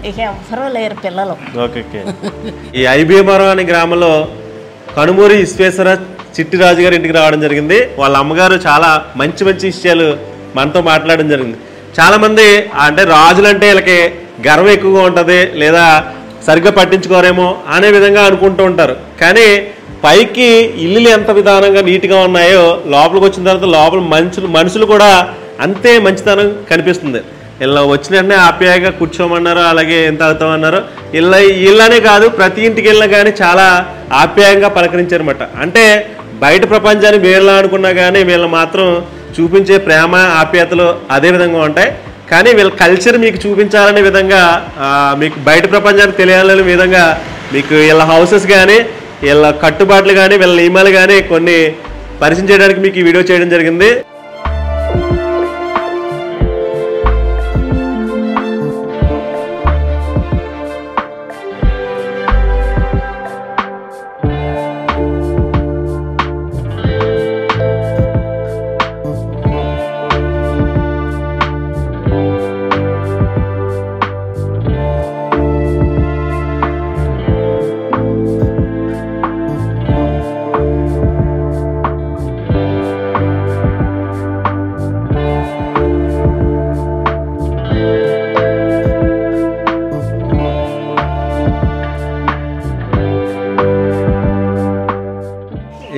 ఇక ఎవ్వరూ లేరు పిల్లలు. Okay okay. ఈ ఐబీఎంఆర్ అనే గ్రామంలో కనుమూరి విశ్వేశ్వర చిట్టిరాజు గారి ఇంటికి రావడం జరిగింది. వాళ్ళ అమ్మగారు చాలా మంచి మంచి విషయాలు మనతో మాట్లాడడం జరిగింది. చాలామంది అంటే రాజులంటే వీళ్ళకి గర్వం ఎక్కువగా ఉంటుంది, లేదా సరిగ్గా పట్టించుకోరేమో అనే విధంగా అనుకుంటూ ఉంటారు. కానీ పైకి ఇల్లులు ఎంత విధానంగా నీట్గా ఉన్నాయో లోపలికి వచ్చిన తర్వాత లోపల మనుషులు కూడా అంతే మంచితనం కనిపిస్తుంది. ఇలా వచ్చిన వెంటనే ఆప్యాయంగా కూర్చోమన్నారు, అలాగే ఎంత అవుతామన్నారు. ఇళ్ళనే కాదు, ప్రతి ఇంటికి వెళ్ళినా కానీ చాలా ఆప్యాయంగా పలకరించారన్నమాట. అంటే బయట ప్రపంచాన్ని వీళ్ళ అనుకున్నా కానీ వీళ్ళు మాత్రం చూపించే ప్రేమ ఆప్యాయతలు అదే విధంగా ఉంటాయి. కానీ వీళ్ళ కల్చర్ మీకు చూపించాలనే విధంగా, మీకు బయట ప్రపంచానికి తెలియాలనే విధంగా మీకు వీళ్ళ హౌసెస్ కానీ వీళ్ళ కట్టుబాట్లు కానీ వీళ్ళ నియమాలు కానీ కొన్ని పరిచయం చేయడానికి మీకు ఈ వీడియో చేయడం జరిగింది.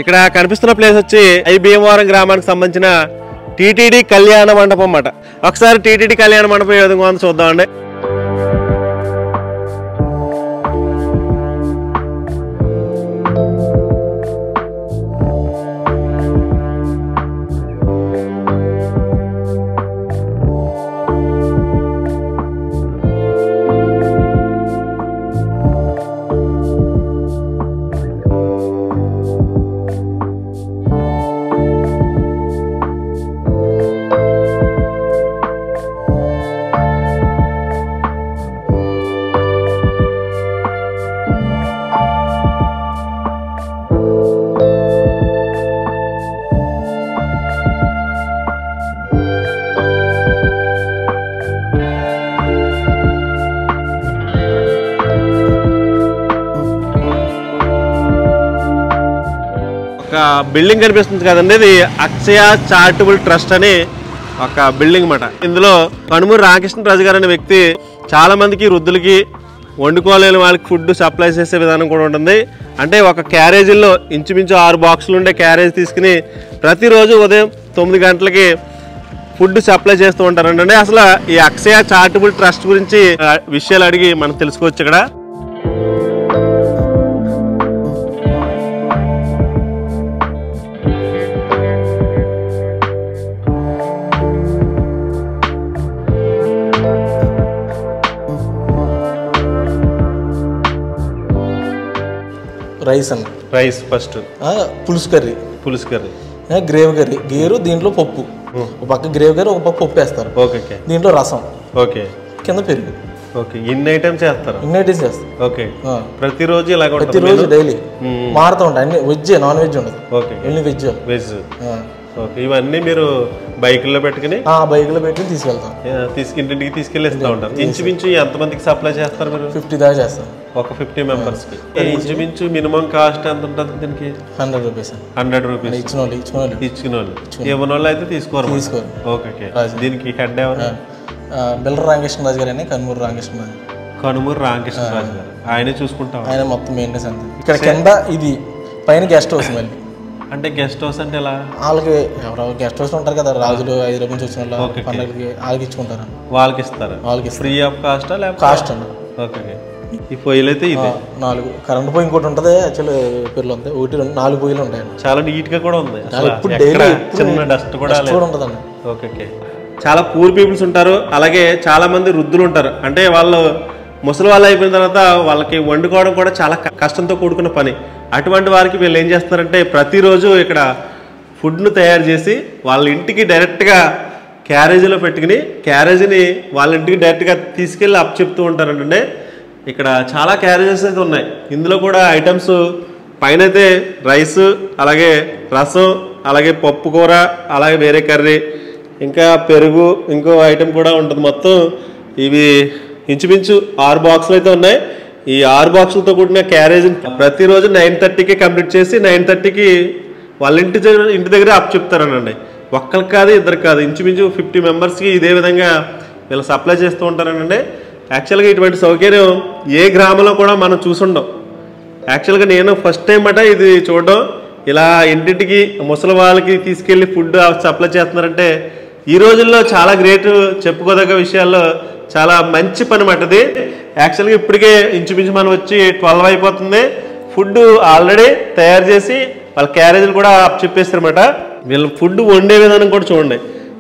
ఇక్కడ కనిపిస్తున్న ప్లేస్ వచ్చి ఐబీఎంఆర్ గ్రామానికి సంబంధించిన టీటీడీ కళ్యాణ మండపం అన్నమాట. ఒకసారి టీటీడీ కళ్యాణ మండపం ఏ విధంగా ఉందో చూద్దామండి. ఒక బిల్డింగ్ కనిపిస్తుంది కదండి, ఇది అక్షయ చారిటబుల్ ట్రస్ట్ అని ఒక బిల్డింగ్ అన్నమాట. ఇందులో కనుమూరి రామకృష్ణరాజు గారు అనే వ్యక్తి చాలా మందికి వృద్ధులకి వండుకోలేని వాళ్ళకి ఫుడ్ సప్లై చేసే విధానం కూడా ఉంటుంది. అంటే ఒక క్యారేజీల్లో ఇంచుమించు 6 బాక్సులు ఉండే క్యారేజ్ తీసుకుని ప్రతిరోజు ఉదయం 9 గంటలకి ఫుడ్ సప్లై చేస్తూ ఉంటారండి. అసలు ఈ అక్షయ చారిటబుల్ ట్రస్ట్ గురించి విషయాలు అడిగి మనం తెలుసుకోవచ్చు. ఇక్కడ రైస్ అన్న, రైస్ ఫస్ట్, పులుసు కర్రీ, గ్రేవ్ కర్రీ, గేరు దీంట్లో పప్పు, ఒక పక్క గ్రేవ్ కర్రీ, ఒక పక్క పప్పు వేస్తారు. ఓకే. దీంట్లో రసం, ఓకే, కింద పెరుగు. ఓకే, ఇన్ని ఐటమ్స్ చేస్తారు. ఓకే, ప్రతిరోజు ఇలా ప్రతిరోజు డైలీ మారుతూ ఉంటాయి. అన్ని వెజ్, నాన్ వెజ్ ఉండదు. ఓకే, ఎన్ని వెజ్. ఓకే, ఇవన్నీ మీరు బైకుల్లో పెట్టుకుని తీసుకెళ్తాం, ఇంటింటికి తీసుకెళ్ళిస్తూ ఉంటారు. ఇంచుమించు ఎంతమందికి సప్లై చేస్తారు మీరు? 50 దాకా చేస్తాం. ఒక 50 మెంబర్స్ కి. ఇంచుమించు మినిమం కాస్ట్ ఎంత ఉంటుంది దీనికి? 100 రూపీస్. 100 రూపీస్ ఇచ్చిన వాళ్ళు. ఇవ్వని వాళ్ళు అయితే తీసుకోరు. ఓకే. దీనికి హెడ్ ఎవరు? బిల్లర్ రామకృష్ణరాజు గారు అని, కనుమూరి రామకృష్ణరాజు. కనుమూరు రామకృష్ణరాజు గారు ఆయనే చూసుకుంటాం. ఆయన మొత్తం మెయింటెనెన్స్ అంతే. ఇక్కడ కింద ఇది పైన గెస్ట్ హౌస్. మళ్ళీ అంటే గెస్ట్ హౌస్ అంటే ఎలా? వాళ్ళకి ఎవరో గెస్ట్ హౌస్ ఉంటారు కదా, రాజులు హైదరాబాద్ నుంచి వచ్చిన వాళ్ళు పండుగలకి వాళ్ళకి ఇచ్చుకుంటారు. వాళ్ళకి ఇస్తారు? వాళ్ళకి ఫ్రీ ఆఫ్ కాస్ట్ లేకపోతే కాస్ట్ అండి. ఓకే. ఈ పొయ్యిలు అయితే ఇది 4 కరెంట్ పొయ్యి ఇంకోటి ఉంటుంది. యాక్చువల్లీ పేర్లు ఉంటాయి, 1 2 4 పొయ్యిలు ఉంటాయండి. చాలా నీట్ గా కూడా ఉంది, చిన్న డస్ట్ కూడా ఉంటుందండి. ఓకే. చాలా పూర్ పీపుల్స్ ఉంటారు, అలాగే చాలా మంది వృద్ధులు ఉంటారు. అంటే వాళ్ళు ముసలి వాళ్ళు అయిపోయిన తర్వాత వాళ్ళకి వండుకోవడం కూడా చాలా కష్టంతో కూడుకున్న పని. అటువంటి వారికి వీళ్ళు ఏం చేస్తారంటే ప్రతిరోజు ఇక్కడ ఫుడ్ను తయారు చేసి వాళ్ళ ఇంటికి డైరెక్ట్గా క్యారేజీలో పెట్టుకుని క్యారేజీని వాళ్ళ ఇంటికి డైరెక్ట్గా తీసుకెళ్ళి అప్ చెప్తూ ఉంటారంటే. ఇక్కడ చాలా క్యారేజెస్ అయితే ఉన్నాయి. ఇందులో కూడా ఐటమ్స్ పైన అయితే రైస్, అలాగే రసం, అలాగే పప్పు కూర, అలాగే వేరే కర్రీ, ఇంకా పెరుగు, ఇంకో ఐటెం కూడా ఉంటుంది. మొత్తం ఇవి ఇంచుమించు 6 బాక్సులు అయితే ఉన్నాయి. ఈ 6 బాక్సులతో కూడిన క్యారేజ్ ప్రతిరోజు 9:30కి కంప్లీట్ చేసి 9:30కి వాళ్ళ ఇంటి దగ్గర అప్ చెప్తారనండి. ఒక్కరికి కాదు, ఇద్దరికి కాదు, ఇంచుమించు 50 మెంబర్స్కి ఇదే విధంగా వీళ్ళు సప్లై చేస్తూ ఉంటారనండి. యాక్చువల్గా ఇటువంటి సౌకర్యం ఏ గ్రామంలో కూడా మనం చూసుండం. యాక్చువల్గా నేను ఫస్ట్ టైం ఇది చూడడం. ఇలా ఇంటింటికి ముసలి వాళ్ళకి తీసుకెళ్ళి ఫుడ్ సప్లై చేస్తున్నారంటే ఈ రోజుల్లో చాలా గ్రేట్, చెప్పుకోదగ్గ విషయాల్లో చాలా మంచి పని అన్నది. యాక్చువల్గా ఇప్పటికే ఇంచుమించు మనం వచ్చి 12 అయిపోతుంది. ఫుడ్ ఆల్రెడీ తయారు చేసి వాళ్ళ క్యారేజీలు కూడా చెప్పేస్తారన్నమాట. వీళ్ళు ఫుడ్ వండే విధానం కూడా చూడండి,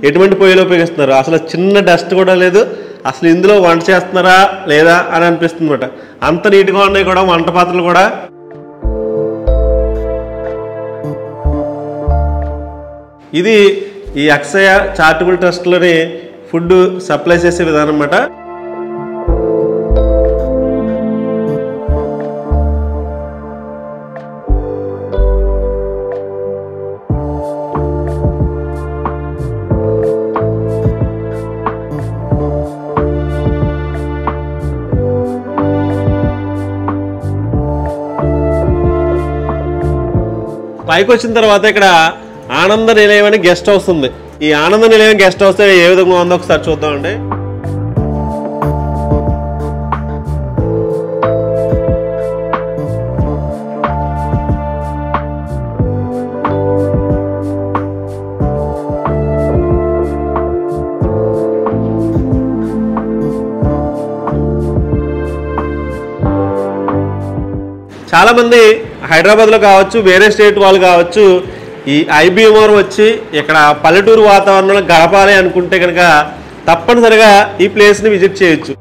ఎటువంటి పొయ్యిలో ఉపయోగిస్తున్నారు. అసలు చిన్న డస్ట్ కూడా లేదు. అసలు ఇందులో వంట చేస్తున్నారా లేదా అని అనిపిస్తుంది అన్నమాట. అంత నీట్గా ఉన్నాయి కూడా వంట పాత్రలు కూడా. ఇది ఈ అక్షయ చారిటబుల్ ట్రస్ట్లోని ఫుడ్ సప్లై చేసే విధానం అన్నమాట. పైకి వచ్చిన తర్వాత ఇక్కడ ఆనంద నిలయం అని గెస్ట్ హౌస్ ఉంది. ఈ ఆనంద నిలయం గెస్ట్ హౌస్ ఏ విధంగా ఉందో ఒకసారి చూద్దామండి. చాలా మంది హైదరాబాద్లో కావచ్చు, వేరే స్టేట్ వాళ్ళు కావచ్చు, ఈ ఐబీఎంఆర్ వచ్చి ఇక్కడ పల్లెటూరు వాతావరణంలో గడపాలి అనుకుంటే కనుక తప్పనిసరిగా ఈ ప్లేస్ని విజిట్ చేయొచ్చు.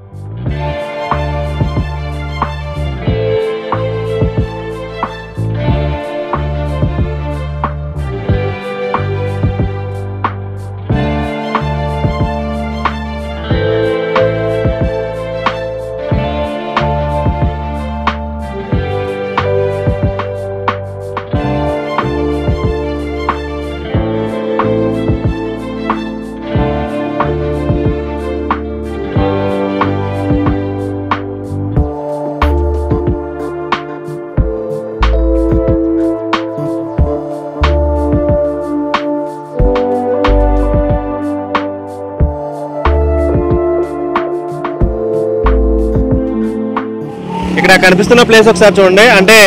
ఇక్కడ కనిపిస్తున్న ప్లేస్ ఒకసారి చూడండి. అంటే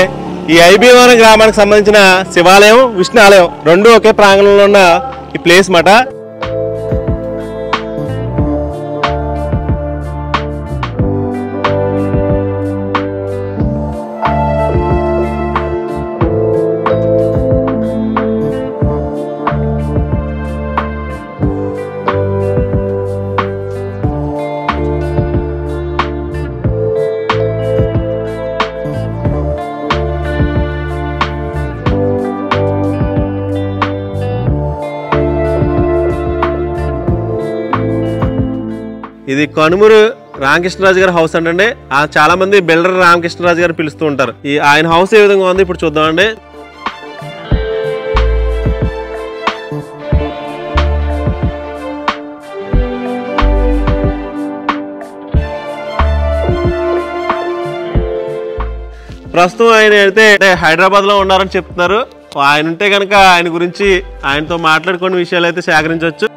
ఈ ఐబీవరం గ్రామానికి సంబంధించిన శివాలయం, విష్ణు ఆలయం రెండు ఒకే ప్రాంగణంలో ఉన్న ఈ ప్లేస్ మాట. ఇది కనుమూరు రామకృష్ణరాజు గారి హౌస్ అంటే చాలా మంది బిల్డర్ రామకృష్ణరాజు గారు పిలుస్తూ ఉంటారు. ఈ ఆయన హౌస్ ఏ విధంగా ఉంది ఇప్పుడు చూద్దామండి. ప్రస్తుతం ఆయన అయితే హైదరాబాద్ లో ఉన్నారని చెప్తున్నారు. ఆయన ఉంటే కనుక ఆయన గురించి ఆయనతో మాట్లాడుకునే విషయాలు అయితే సేకరించవచ్చు.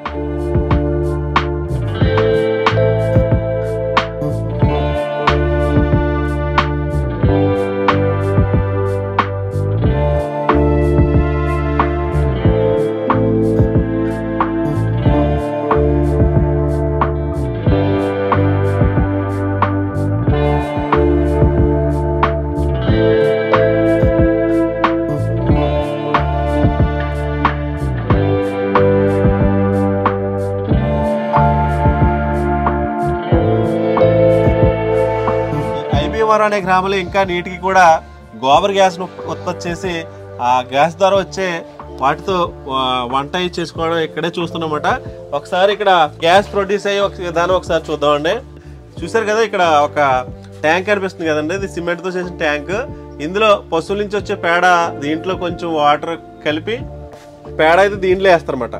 భీమవరం అనే గ్రామంలో ఇంకా నీటికి కూడా గోబర్ గ్యాస్ను ఉత్పత్తి చేసి ఆ గ్యాస్ ద్వారా వచ్చే వాటితో వంట చేసుకోవడం ఇక్కడే చూస్తున్నామట. ఒకసారి ఇక్కడ గ్యాస్ ప్రొడ్యూస్ అయ్యే ఒక విధానం ఒకసారి చూద్దామండి. చూసారు కదా, ఇక్కడ ఒక ట్యాంక్ కనిపిస్తుంది కదండి, ఇది సిమెంట్తో చేసిన ట్యాంక్. ఇందులో పశువుల నుంచి వచ్చే పేడ దీంట్లో కొంచెం వాటర్ కలిపి పేడ అయితే దీంట్లో వేస్తారన్నమాట.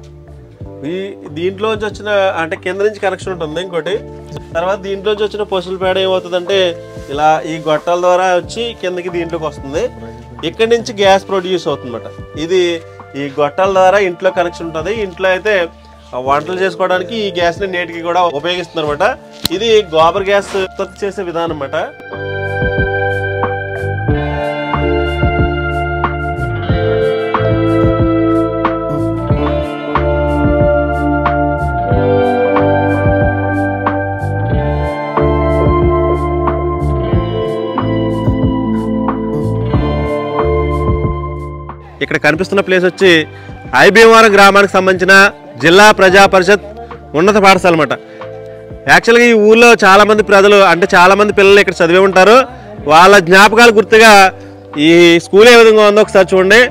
దీంట్లోంచి వచ్చిన అంటే కింద నుంచి కనెక్షన్ ఉంటుంది ఇంకోటి. తర్వాత దీంట్లోంచి వచ్చిన పశువుల పేడ ఏమవుతుందంటే ఇలా ఈ గొట్టాల ద్వారా వచ్చి కిందకి దీంట్లోకి వస్తుంది. ఇక్కడి నుంచి గ్యాస్ ప్రొడ్యూస్ అవుతుందన్నమాట. ఇది ఈ గొట్టాల ద్వారా ఇంట్లో కనెక్షన్ ఉంటుంది. ఇంట్లో అయితే వంటలు చేసుకోవడానికి ఈ గ్యాస్ని నేటికి కూడా ఉపయోగిస్తున్నారు అనమాట. ఇది గోబర్ గ్యాస్ ఉత్పత్తి చేసే విధానం అన్నమాట. ఇక్కడ కనిపిస్తున్న ప్లేస్ వచ్చి ఐ భీమవరం గ్రామానికి సంబంధించిన జిల్లా ప్రజా పరిషత్ ఉన్నత పాఠశాల అన్నమాట. యాక్చువల్గా ఈ ఊళ్ళో చాలామంది ప్రజలు అంటే చాలామంది పిల్లలు ఇక్కడ చదివే ఉంటారు. వాళ్ళ జ్ఞాపకాలు గుర్తుగా ఈ స్కూల్ ఏ విధంగా ఉందో ఒకసారి చూడండి.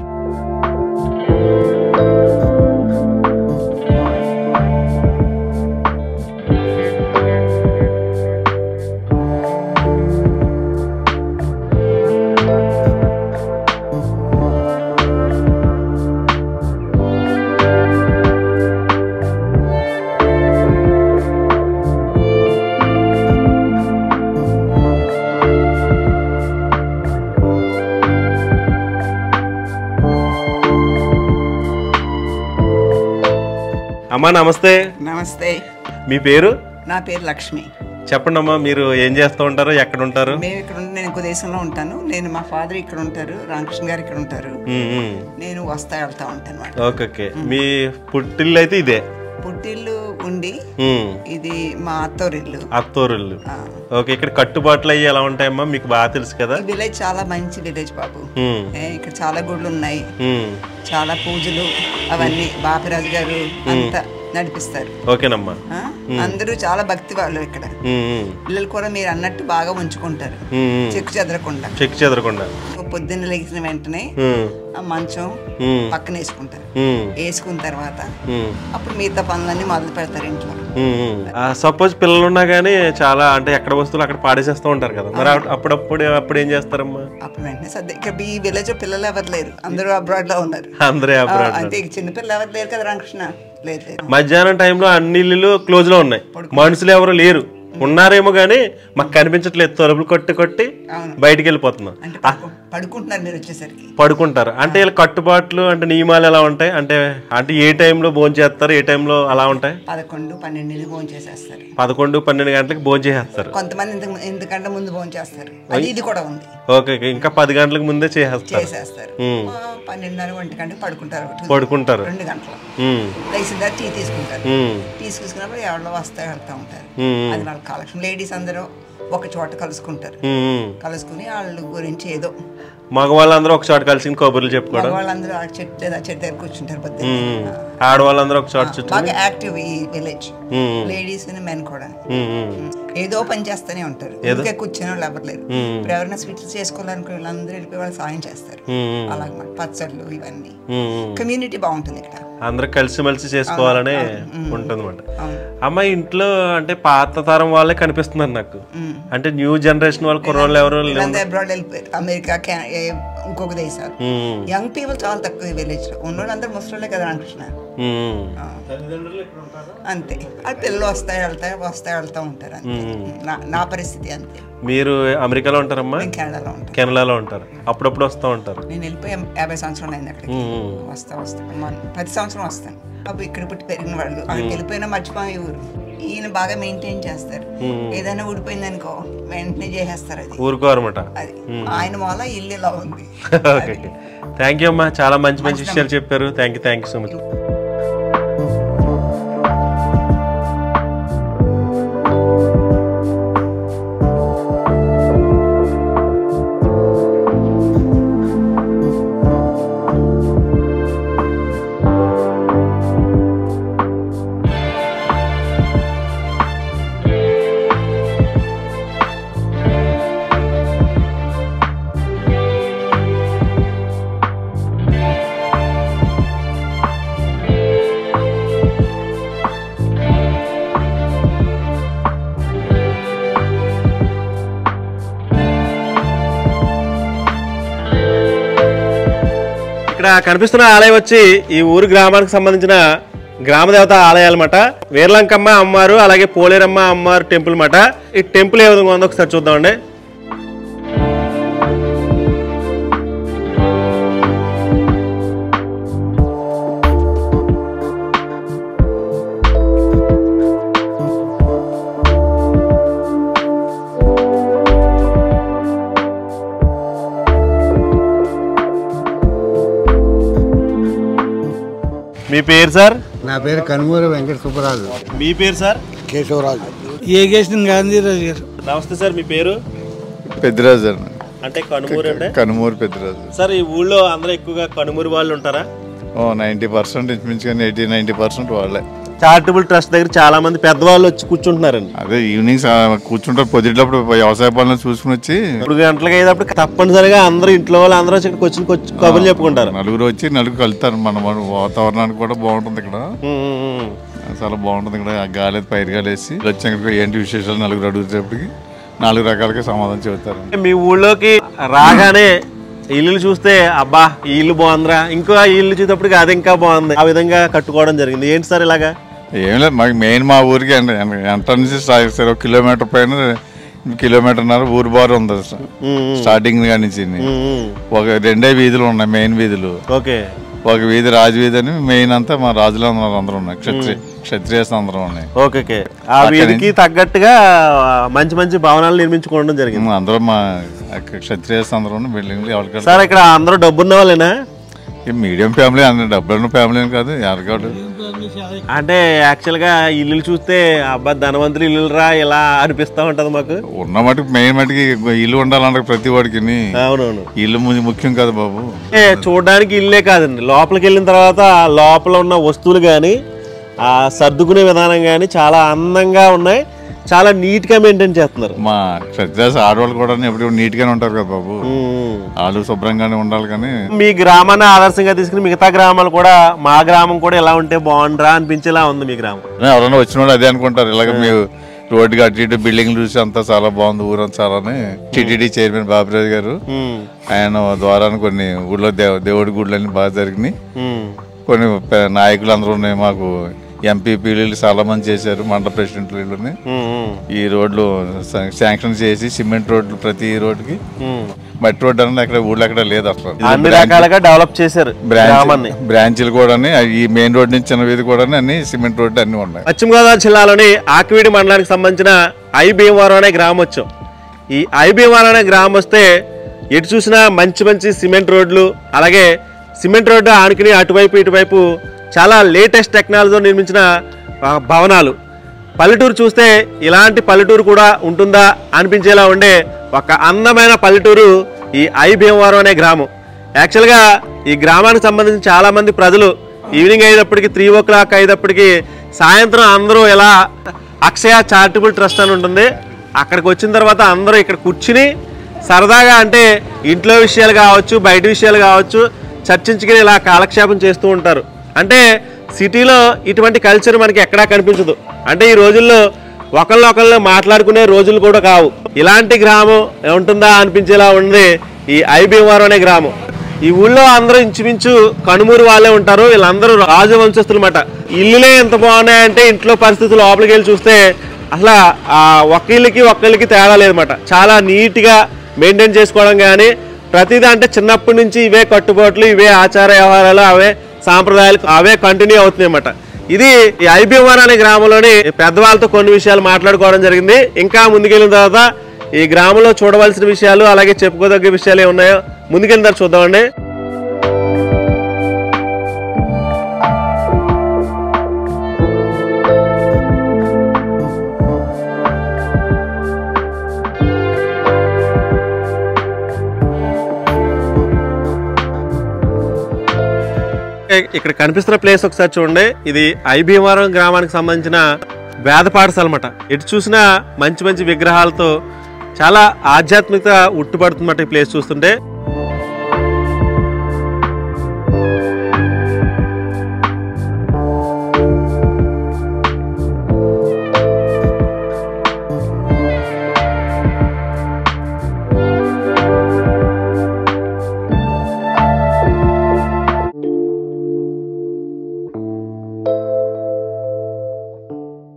అమ్మా నమస్తే. నమస్తే. మీ పేరు? నా పేరు లక్ష్మి. చెప్పండి అమ్మా, మీరు ఏం చేస్తూ ఉంటారు, ఎక్కడ ఉంటారు? మేము ఇక్కడ నేను ఇంకో దేశంలో ఉంటాను. నేను మా ఫాదర్ ఇక్కడ ఉంటారు, రామకృష్ణ గారు ఇక్కడ ఉంటారు. నేను వస్తా వెళ్తా ఉంటాను. ఓకే. మీ పుట్టిల్లు అయితే ఇదే? పుట్టిల్లు ఉండి ఇది మా అత్తోరిల్లు. అత్తోరిల్లు. ఓకే. ఇక్కడ కట్టుబాట్లు అయ్యి ఎలా ఉంటాయమ్మా, మీకు బాగా తెలుసు కదా? ఈ విలేజ్ చాలా మంచి విలేజ్ బాబు. ఇక్కడ చాలా గుళ్ళు ఉన్నాయి, చాలా పూజలు అవన్నీ బాపిరాజు గారు అంతా నడిపిస్తారు. ఓకేనమ్మా. అందరూ చాలా భక్తి వాళ్ళు ఇక్కడ. పిల్లలు కూడా మీరు అన్నట్టు బాగా ఉంచుకుంటారు, చెక్కు చెదరకుండా. పొద్దున్న లేచిన వెంటనే ఆ మంచం పక్కన వేసుకుంటారు. వేసుకున్న తర్వాత అప్పుడు మిగతా పనులన్నీ మొదలు పెడతారు ఇంట్లో. సపోజ్ పిల్లలు ఉన్నా గానీ చాలా అంటే ఎక్కడ వస్తువులు అక్కడ పాడేసేస్తూ ఉంటారు కదా, మరి అప్పుడు ఏం చేస్తారమ్మా? అప్పుడు వెంటనే సర్ది. ఇక్కడ ఈ విలేజ్ పిల్లలు ఎవరు లేరు, అందరూ అబ్రాడ్ లో ఉన్నారు. అందరూ అబ్రాడ్. అంటే చిన్నపిల్లలు ఎవరు లేరు కదా రామకృష్ణ? లేదు. మధ్యాహ్నం టైంలో అన్ని ఇల్లు క్లోజ్ లో ఉన్నాయి, మనుషులు ఎవరు లేరు. ఉన్నారేమో గానీ మాకు కనిపించట్లేదు. తలుపులు కొట్టి బయటికి వెళ్ళిపోతున్నాం. పడుకుంటున్నారు మీరు వచ్చేసరికి. పడుకుంటారు అంటే ఇలా కట్టుబాట్లు అంటే నియమాలు ఎలా ఉంటాయి అంటే ఏ టైంలో భోజనం చేస్తారు, ఏ టైంలో అలా ఉంటాయి? 11-12 భోజనం చేసేస్తారు. 11-12 గంటలకు భోజనం చేసేస్తారు. కొంతమంది ఎందుకంటే ముందు భోజనం చేస్తారు. ఇది కూడా ఉంది. ఓకే. ఇంకా 10 గంటలకు ముందే చేసేస్తారు. 12:30 గంటలకు పడుకుంటారు. 2 గంటలు లేచిన తర్వాత టీ తీసుకుంటారు. తీసుకున్నప్పుడు ఎవరిలో వస్తా వెళ్తా ఉంటారు. అది వాళ్ళ కలెక్షన్. లేడీస్ అందరూ ఒక చోట కలుసుకుంటారు. కలుసుకుని వాళ్ళ గురించి ఏదో మగవాళ్ళందరూ ఒక చోట కలిసి కబుర్లు చెప్పుకోవడం. మగవాళ్ళందరూ చెట్టు దగ్గర కూర్చుంటారు. ఆడవాళ్ళందరూ ఒక చోట బాగా యాక్టివ్ ఈ విలేజ్. లేడీస్ మెన్ కూడా ఏదో పని చేస్తూనే ఉంటారు. ఎందుకే కూర్చొని వాళ్ళు ఎవరు లేరు. ఇప్పుడు ఎవరైనా స్వీట్స్ చేసుకోవాలనుకో వీళ్ళందరూ వెళ్ళిపోయి వాళ్ళు సాయం చేస్తారు. అలాగమాట పచ్చళ్ళు ఇవన్నీ. కమ్యూనిటీ బాగుంటుంది ఇక్కడ. అందరూ కలిసిమెలిసి చేసుకోవాలనే ఉంటుంది అన్నమాట. అమ్మాయి ఇంట్లో అంటే పాత తరం వాళ్ళే కనిపిస్తున్నారు నాకు. అంటే న్యూ జనరేషన్ వాళ్ళు కుర్రోళ్ళు ఎవరు అబ్రాడ్ వెళ్ళిపోయారు, అమెరికా, ఇంకొక దేశాలు. యంగ్ పీపుల్ చాలా తక్కువ ఈ విలేజ్ లో. ఉన్నోళ్ళు అందరూ ముసలోళ్ళే కదా రామకృష్ణ. అంతే. ఆ పిల్లలు వస్తాయి వెళ్తా ఉంటారు. అంతే. నా పరిస్థితి అంతే. మీరు అమెరికాలో ఉంటారమ్మా? కెనడాలో ఉంటారు. కెనడాలో ఉంటారు. అప్పుడప్పుడు వస్తూ ఉంటారు. నేను వెళ్ళిపోయి 50 సంవత్సరాలు అయింది అక్కడికి. వస్తా ప్రతి సంవత్సరం వస్తాను. అప్పుడు ఇక్కడ పుట్టి పెరిగిన వాళ్ళు. అక్కడికి వెళ్ళిపోయినా మర్చిపోయి ఊరు. ఈయన బాగా మెయింటైన్ చేస్తారు. ఏదైనా ఊడిపోయింది అనుకో వెంటనే చేసేస్తారు. అది ఊరుకోరమాట. అది ఆయన వల్ల ఇల్లు ఇలా ఉంది. థ్యాంక్ యూ అమ్మా, చాలా మంచి విషయాలు చెప్పారు. Thank you so much. ఇక్కడ కనిపిస్తున్న ఆలయం వచ్చి ఈ ఊరు గ్రామానికి సంబంధించిన గ్రామ దేవత ఆలయాలన్నమాట. వీర్లంకమ్మ అమ్మవారు అలాగే పోలేరమ్మ అమ్మవారు టెంపుల్ మాట. ఈ టెంపుల్ ఏ విధంగా ఉందో ఒకసారి చూద్దామండి. మీ పేరు సార్? నా పేరు కనుమూరి వెంకట సుబ్బరాజు. మీ పేరు సార్? కేశవరాజు. గాంధీరాజు గారు. నమస్తే సార్, మీ పేరు? పెద్దరాజు అంటే కనుమూరు అంటే కనుమూరు పెద్దరాజు సార్. ఈ ఊళ్ళో అందరూ ఎక్కువగా కనుమూరు వాళ్ళు ఉంటారా? 90% ఇంచుమించుగా 80-90% వాళ్ళే. చారిటబుల్ ట్రస్ట్ దగ్గర చాలా మంది పెద్దవాళ్ళు వచ్చి కూర్చుంటున్నారండి. అదే ఈవినింగ్స్ కూర్చుంటారు, పొద్దుటప్పుడు వ్యవసాయ పనులను చూసుకుని వచ్చి 3 గంటలకు అయ్యేటప్పుడు తప్పనిసరిగా అందరూ ఇంట్లో వాళ్ళు అందరూ ఇక్కడికి వచ్చి కబుర్లు చెప్పుకుంటారు. నలుగురు వచ్చి నలుగురు కలుతారు. మన వాతావరణానికి కూడా బాగుంటుంది ఇక్కడ, చాలా బాగుంటుంది ఇక్కడ. గాలి పైరుగాలు వేసి వచ్చి ఇక్కడికి ఏంటి విశేషాలు నలుగురు అడుగుతేప్పటికి 4 రకాలుగా సమాధానం చెబుతారు. మీ ఊళ్ళోకి రాగానే ఇల్లు చూస్తే అబ్బా ఈ ఇల్లు బాగుందిరా, ఇంకో ఇల్లు చూసేటప్పటికి అది ఇంకా బాగుంది, ఆ విధంగా కట్టుకోవడం జరిగింది. ఏంటి సార్ ఇలాగా? ఏం లేదు, మాకు మెయిన్ మా ఊరికి ఎంటర్ నుంచి 1 కిలోమీటర్ పైన 1.5 కిలోమీటర్ ఊరు బారు ఉంది స్టార్టింగ్ నుంచి. ఒక 2 వీధులు ఉన్నాయి మెయిన్ వీధులు. ఓకే. ఒక వీధి రాజు వీధి అని మెయిన్ అంతా మా రాజులు అందరూ ఉన్నాయి, క్షత్రియస్ అందరూ ఉన్నాయి. ఓకే. ఆ వీధికి తగ్గట్టుగా మంచి మంచి భవనాలు నిర్మించుకోవడం జరిగింది. అందరూ మా క్షత్రియస్ అందరూ బిల్డింగ్లు. సార్ ఇక్కడ అందరూ డబ్బున్న వాళ్ళేనా? మీడియం ఫ్యామిలీ, అన్ని డబ్బులున్న ఫ్యామిలీ కాదు, ఎవరికాడు. అంటే యాక్చువల్ గా ఇల్లు చూస్తే అబ్బా ధనవంతులు ఇల్లు రా ఇలా అనిపిస్తా ఉంటది మాకు. ఉన్న మటుకు మెయిన్ మటుకి ఇల్లు ఉండాలంటే ప్రతి వాడికి. అవునవును, ఇల్లు ముఖ్యం కదా బాబు. చూడడానికి ఇల్లే కాదండి, లోపలికి వెళ్ళిన తర్వాత లోపల ఉన్న వస్తువులు గాని ఆ సర్దుకునే విధానం గాని చాలా అందంగా ఉన్నాయి, చాలా నీట్ గా మెయింటైన్ చేస్తున్నారు. మా క్షత్రియాస్ ఆడవాళ్ళు కూడా ఎప్పుడు నీట్ గానే ఉంటారు కదా బాబు, వాళ్ళు శుభ్రంగానే ఉండాలి. కానీ మీ గ్రామాన్ని ఆదర్శంగా తీసుకుని మిగతా గ్రామాలు కూడా మా గ్రామం కూడా ఎలా ఉంటే బాగుండరా అనిపించేలా ఉంది మీ గ్రామం. ఎవరైనా వచ్చిన వాళ్ళు అదే అనుకుంటారు, ఇలాగ మీరు రోడ్డుకి అటు ఇటు బిల్డింగ్లు చూసి అంతా చాలా బాగుంది ఊరంతా చాలానే. టీటీడీ చైర్మన్ బాబురాజు గారు ఆయన ద్వారా కొన్ని ఊళ్ళో దేవుడి గుళ్ళని బాగా జరిగినాయి. కొన్ని నాయకులు అందరూ ఉన్నాయి, మాకు ఎంపీపీలు చాలా మంది చేశారు, మండల ప్రెసిడెంట్లు. ఈ రోడ్లు శాంక్షన్ చేసి సిమెంట్ రోడ్లు ప్రతి రోడ్డుకి, మట్టి రోడ్డు అనేది అక్కడ ఊళ్ళో ఎక్కడ లేదు అసలు. అన్ని రకాలుగా డెవలప్ చేశారు. బ్రాంచీలు కూడా ఈ మెయిన్ రోడ్ నుంచి చిన్న వీధి కూడా అన్ని సిమెంట్ రోడ్లు అన్ని ఉన్నాయి. పశ్చిమ గోదావరి జిల్లాలోని ఆకివీడి మండలానికి సంబంధించిన ఐ భీమవరం అనే గ్రామం వచ్చాం. ఈ ఐ భీమవరం అనే గ్రామం వస్తే ఎటు చూసినా మంచి మంచి సిమెంట్ రోడ్లు, అలాగే సిమెంట్ రోడ్డు ఆనుకుని అటువైపు ఇటువైపు చాలా లేటెస్ట్ టెక్నాలజీతో నిర్మించిన భవనాలు. పల్లెటూరు చూస్తే ఇలాంటి పల్లెటూరు కూడా ఉంటుందా అనిపించేలా ఉండే ఒక అందమైన పల్లెటూరు ఈ ఐ భీమవరం అనే గ్రామం. యాక్చువల్గా ఈ గ్రామానికి సంబంధించిన చాలామంది ప్రజలు ఈవినింగ్ అయ్యేటప్పటికి 3 o'clock అయ్యేటప్పటికి సాయంత్రం అందరూ ఇలా అక్షయ చారిటబుల్ ట్రస్ట్ అని ఉంటుంది, అక్కడికి వచ్చిన తర్వాత అందరూ ఇక్కడ కూర్చుని సరదాగా అంటే ఇంట్లో విషయాలు కావచ్చు, బయట విషయాలు కావచ్చు చర్చించుకుని ఇలా కాలక్షేపం చేస్తూ ఉంటారు. అంటే సిటీలో ఇటువంటి కల్చర్ మనకి ఎక్కడా కనిపించదు. అంటే ఈ రోజుల్లో ఒకళ్ళొకళ్ళు మాట్లాడుకునే రోజులు కూడా కావు. ఇలాంటి గ్రామం ఉంటుందా అనిపించేలా ఉంది ఈ ఐ భీమవరం అనే గ్రామం. ఈ ఊళ్ళో అందరూ ఇంచుమించు కనుమూరు వాళ్ళే ఉంటారు. వీళ్ళందరూ రాజవంశస్థులు అన్నమాట. ఇల్లులే ఎంత బాగున్నాయంటే ఇంట్లో పరిస్థితులు లోపలికి వెళ్ళి చూస్తే అసలు ఒక్కళ్ళకి తేడా లేదన్నమాట. చాలా నీట్గా మెయింటైన్ చేసుకోవడం కానీ ప్రతిదీ అంటే చిన్నప్పటి నుంచి ఇవే కట్టుబాట్లు, ఇవే ఆచార వ్యవహారాలు, అవే సాంప్రదాయాలు అవే కంటిన్యూ అవుతున్నాయి అన్నమాట. ఇది ఈ ఐ భీమవరం అనే గ్రామంలోని పెద్దవాళ్ళతో కొన్ని విషయాలు మాట్లాడుకోవడం జరిగింది. ఇంకా ముందుకెళ్ళిన తర్వాత ఈ గ్రామంలో చూడవలసిన విషయాలు అలాగే చెప్పుకోదగ్గ విషయాలు ఏమున్నాయో ముందుకెళ్ళిన తర్వాత చూద్దామండి. ఇక్కడ కనిపిస్తున్న ప్లేస్ ఒకసారి చూడండి. ఇది ఐ భీమవరం గ్రామానికి సంబంధించిన వేద పాఠశాల అన్నమాట. ఎటు చూసినా మంచి మంచి విగ్రహాలతో చాలా ఆధ్యాత్మికత ఉట్టుపడుతున్నమాట ఈ ప్లేస్ చూస్తుంటే.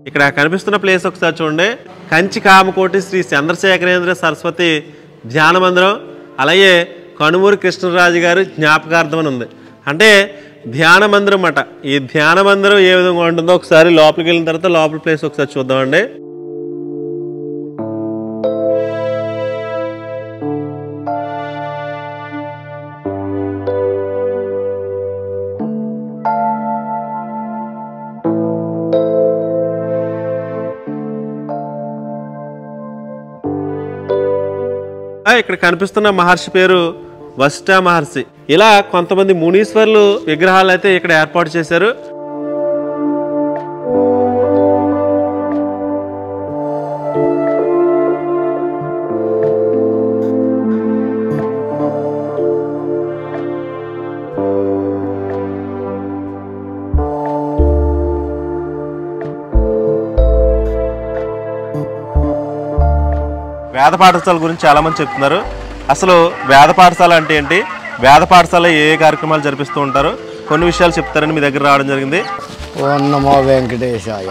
ఇక్కడ కనిపిస్తున్న ప్లేస్ ఒకసారి చూడండి. కంచి కామకోటి శ్రీ చంద్రశేఖరేంద్ర సరస్వతి ధ్యాన మందిరం, అలాగే కనుమూరి కృష్ణరాజు గారు జ్ఞాపకార్థం అని ఉంది. అంటే ధ్యాన మందిరం అన్నమాట. ఈ ధ్యాన మందిరం ఏ విధంగా ఉంటుందో ఒకసారి లోపలికి వెళ్ళిన తర్వాత లోపల ప్లేస్ ఒకసారి చూద్దామండి. ఇక్కడ కనిపిస్తున్న మహర్షి పేరు వశిష్ఠ మహర్షి. ఇలా కొంతమంది మునీశ్వర్లు విగ్రహాలు అయితే ఇక్కడ ఏర్పాటు చేశారు. వేద పాఠశాల గురించి చాలా మంది చెప్తున్నారు. అసలు వేద పాఠశాల అంటే ఏంటి, వేద పాఠశాల ఏ కార్యక్రమాలు జరిపిస్తూ ఉంటారు, కొన్ని విషయాలు చెప్తారని మీ దగ్గర రావడం జరిగింది. ఓం నమో వెంకటేశాయ.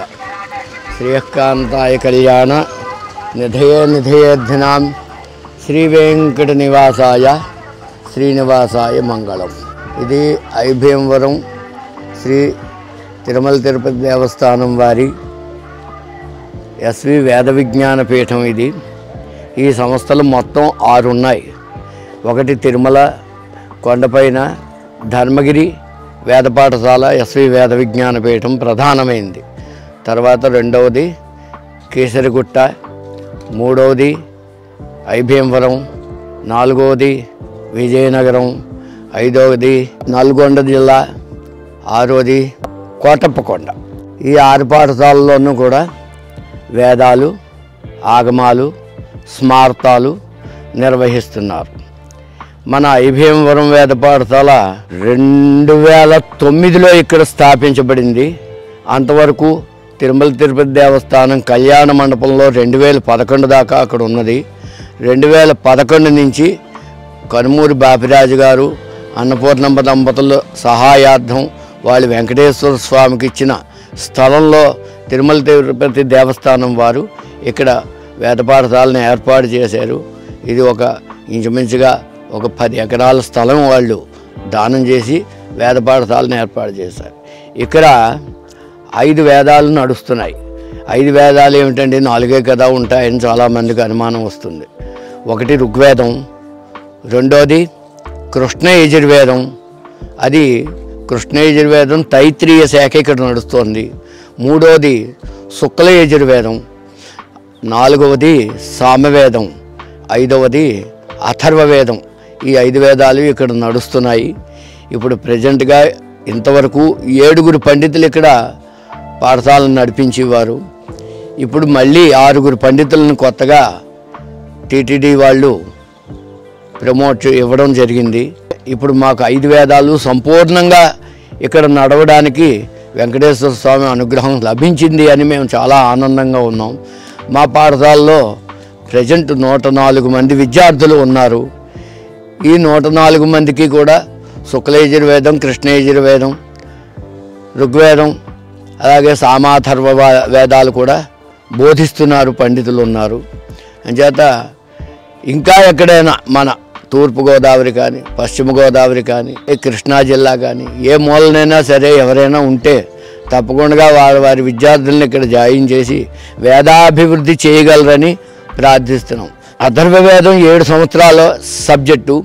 శ్రీకాంతాయ కళ్యాణ నిధయేర్ధినాం శ్రీ వెంకట నివాసాయ శ్రీనివాసాయ మంగళం. ఇది ఐభీమవరం శ్రీ తిరుమల తిరుపతి దేవస్థానం వారి ఎస్వి వేద విజ్ఞాన పీఠం. ఇది ఈ సంస్థలు మొత్తం 6 ఉన్నాయి. ఒకటి తిరుమల కొండపైన ధర్మగిరి వేద పాఠశాల ఎస్వి వేద విజ్ఞాన పీఠం ప్రధానమైంది. తర్వాత రెండవది కేసరిగుట్ట, మూడవది ఐభీమవరం, నాలుగవది విజయనగరం, ఐదవది నల్గొండ జిల్లా, ఆరవది కోటప్పకొండ. ఈ 6 పాఠశాలల్లోనూ కూడా వేదాలు, ఆగమాలు, స్మార్తాలు నిర్వహిస్తున్నారు. మన ఐభీమవరం వేద పాఠశాల 2009లో ఇక్కడ స్థాపించబడింది. అంతవరకు తిరుమల తిరుపతి దేవస్థానం కళ్యాణ మండపంలో 2011 దాకా అక్కడ ఉన్నది. 2011 నుంచి కనుమూరి బాపిరాజు గారు అన్నపూర్ణమ్మ దంపతుల సహాయార్థం వాళ్ళు వెంకటేశ్వర స్వామికి ఇచ్చిన స్థలంలో తిరుమల తిరుపతి దేవస్థానం వారు ఇక్కడ వేద పాఠశాలను ఏర్పాటు చేశారు. ఇది ఇంచుమించుగా ఒక 10 ఎకరాల స్థలం వాళ్ళు దానం చేసి వేద పాఠశాలను ఏర్పాటు చేశారు. ఇక్కడ 5 వేదాలు నడుస్తున్నాయి. 5 వేదాలు ఏమిటండి, 4 కదా ఉంటాయని చాలామందికి అనుమానం వస్తుంది. ఒకటి ఋగ్వేదం, రెండోది కృష్ణ యజుర్వేదం. అది కృష్ణ యజుర్వేదం తైత్రీయ శాఖ ఇక్కడ నడుస్తోంది. మూడోది శుక్ల యజుర్వేదం, నాలుగవది సామవేదం, ఐదవది అథర్వవేదం. ఈ 5 వేదాలు ఇక్కడ నడుస్తున్నాయి. ఇప్పుడు ప్రజెంట్గా ఇంతవరకు 7 పండితులు ఇక్కడ పాఠశాలను నడిపించేవారు. ఇప్పుడు మళ్ళీ 6 పండితులను కొత్తగా టీటీడీ వాళ్ళు ప్రమోట్ ఇవ్వడం జరిగింది. ఇప్పుడు మాకు 5 వేదాలు సంపూర్ణంగా ఇక్కడ నడవడానికి వెంకటేశ్వర స్వామి అనుగ్రహం లభించింది అని మేము చాలా ఆనందంగా ఉన్నాం. మా పాఠశాలలో ప్రజెంట్ 104 మంది విద్యార్థులు ఉన్నారు. ఈ 104 మందికి కూడా శుక్ల యజుర్వేదం, కృష్ణ యజుర్వేదం, ఋగ్వేదం, అలాగే సామాథర్వ వేదాలు కూడా బోధిస్తున్నారు పండితులు ఉన్నారు. అంచేత ఇంకా ఎక్కడైనా మన తూర్పుగోదావరి కానీ, పశ్చిమ గోదావరి కానీ, కృష్ణా జిల్లా కానీ ఏ మూలనైనా సరే ఎవరైనా ఉంటే తప్పకుండా వారి విద్యార్థులను ఇక్కడ జాయిన్ చేసి వేదాభివృద్ధి చేయగలరని ప్రార్థిస్తున్నాం. అథర్వవేదం 7 సంవత్సరాల సబ్జెక్టు,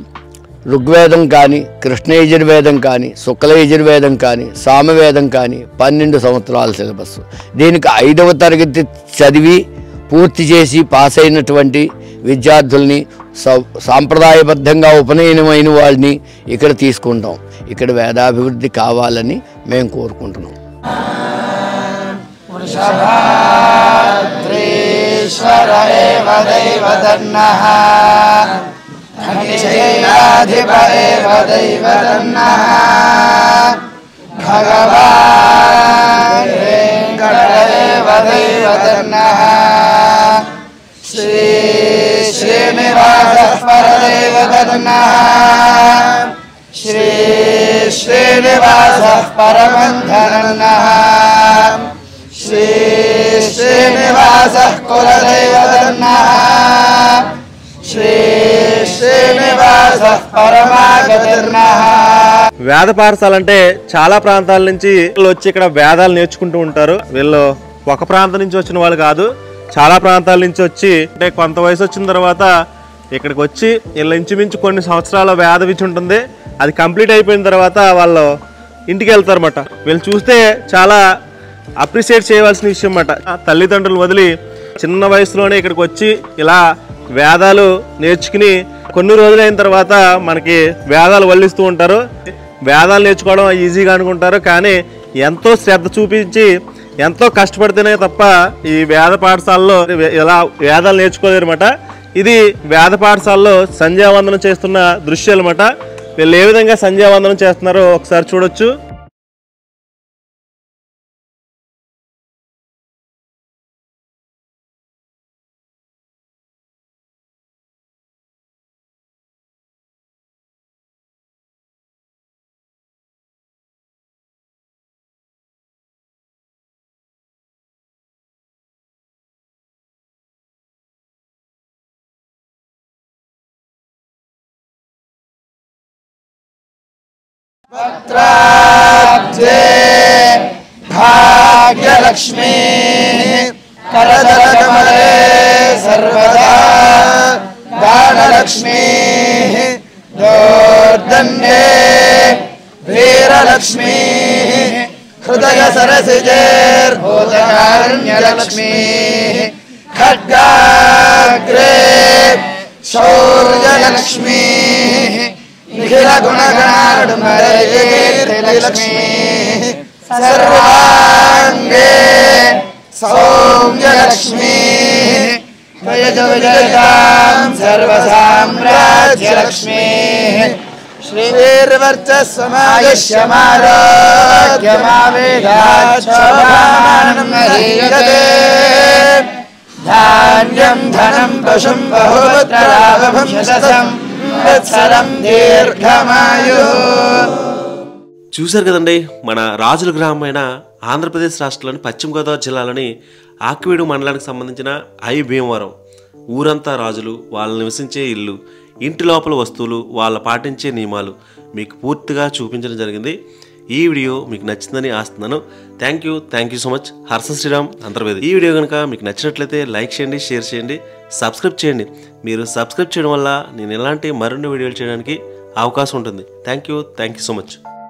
ఋగ్వేదం కానీ, కృష్ణ యజుర్వేదం కానీ, శుక్ల యజుర్వేదం కానీ, సామవేదం కానీ 12 సంవత్సరాల సిలబస్. దీనికి 5వ తరగతి చదివి పూర్తి చేసి పాస్ అయినటువంటి విద్యార్థుల్ని సాంప్రదాయబద్ధంగా ఉపనయనమైన వాళ్ళని ఇక్కడ తీసుకుంటాం. ఇక్కడ వేదాభివృద్ధి కావాలని మేము కోరుకుంటున్నాం. శ్రీనివాసః పరదేవదన్నః శ్రీనివాసః పరమంధనన్నః వేద పాఠశాల అంటే చాలా ప్రాంతాల నుంచి వచ్చి ఇక్కడ వేదాలు నేర్చుకుంటూ ఉంటారు. వీళ్ళు ఒక ప్రాంతం నుంచి వచ్చిన వాళ్ళు కాదు, చాలా ప్రాంతాల నుంచి వచ్చి అంటే కొంత వయసు వచ్చిన తర్వాత ఇక్కడికి వచ్చి వీళ్ళు ఇంచుమించు కొన్ని సంవత్సరాల వేద విద్య ఉంటుంది. అది కంప్లీట్ అయిపోయిన తర్వాత వాళ్ళు ఇంటికి వెళ్తారన్నమాట. వీళ్ళు చూస్తే చాలా అప్రిషియేట్ చేయవలసిన విషయం అన్నమాట. తల్లిదండ్రులు వదిలి చిన్న వయసులోనే ఇక్కడికి వచ్చి ఇలా వేదాలు నేర్చుకుని కొన్ని రోజులైన తర్వాత మనకి వేదాలు వల్లిస్తూ ఉంటారు. వేదాలు నేర్చుకోవడం ఈజీగా అనుకుంటారు, కానీ ఎంతో శ్రద్ధ చూపించి ఎంతో కష్టపడితేనే తప్ప ఈ వేద పాఠశాలలో ఇలా వేదాలు నేర్చుకోలేరు అన్నమాట. ఇది వేద పాఠశాలలో సంధ్యావందనం చేస్తున్న దృశ్యాలు అన్నమాట. వీళ్ళు ఏ విధంగా సంధ్యావందనం చేస్తున్నారో ఒకసారి చూడొచ్చు. भाग्यलक्ष्मी करदलकमले सर्वदा दानलक्ष्मी दोर्दण्डे वीरलक्ष्मी हृदय सरसिजेर्भूतकारुण्यलक्ष्मी खड्गाग्रे शौर्यलक्ष्मी निखिल गुणगणाडुमरलक्ष्मी सर्वांगे सौम्यलक्ष्मी विजयविजयतां सर्वसाम्राज्यलक्ष्मी श्रीर्वर्चस्वमायुष्यमारोग्यमावेदाच्छोभामानमधीयते धान्यं धनं पशुं बहुपुत्रलाभं शतसंवत्सरं दीर्घमायुः. చూశారు కదండి, మన రాజుల గ్రామమైన ఆంధ్రప్రదేశ్ రాష్ట్రంలోని పశ్చిమ గోదావరి జిల్లాలోని ఆకివీడు మండలానికి సంబంధించిన ఐ భీమవరం. ఊరంతా రాజులు, వాళ్ళు నివసించే ఇల్లు, ఇంటి లోపల వస్తువులు, వాళ్ళు పాటించే నియమాలు మీకు పూర్తిగా చూపించడం జరిగింది. ఈ వీడియో మీకు నచ్చిందని ఆస్తున్నాను. Thank you so much. Harsha Sriram Antarvedi. ఈ వీడియో కనుక మీకు నచ్చినట్లయితే లైక్ చేయండి, షేర్ చేయండి, సబ్స్క్రైబ్ చేయండి. మీరు సబ్స్క్రైబ్ చేయడం వల్ల నేను ఇలాంటి మరిన్ని వీడియోలు చేయడానికి అవకాశం ఉంటుంది. Thank you so much.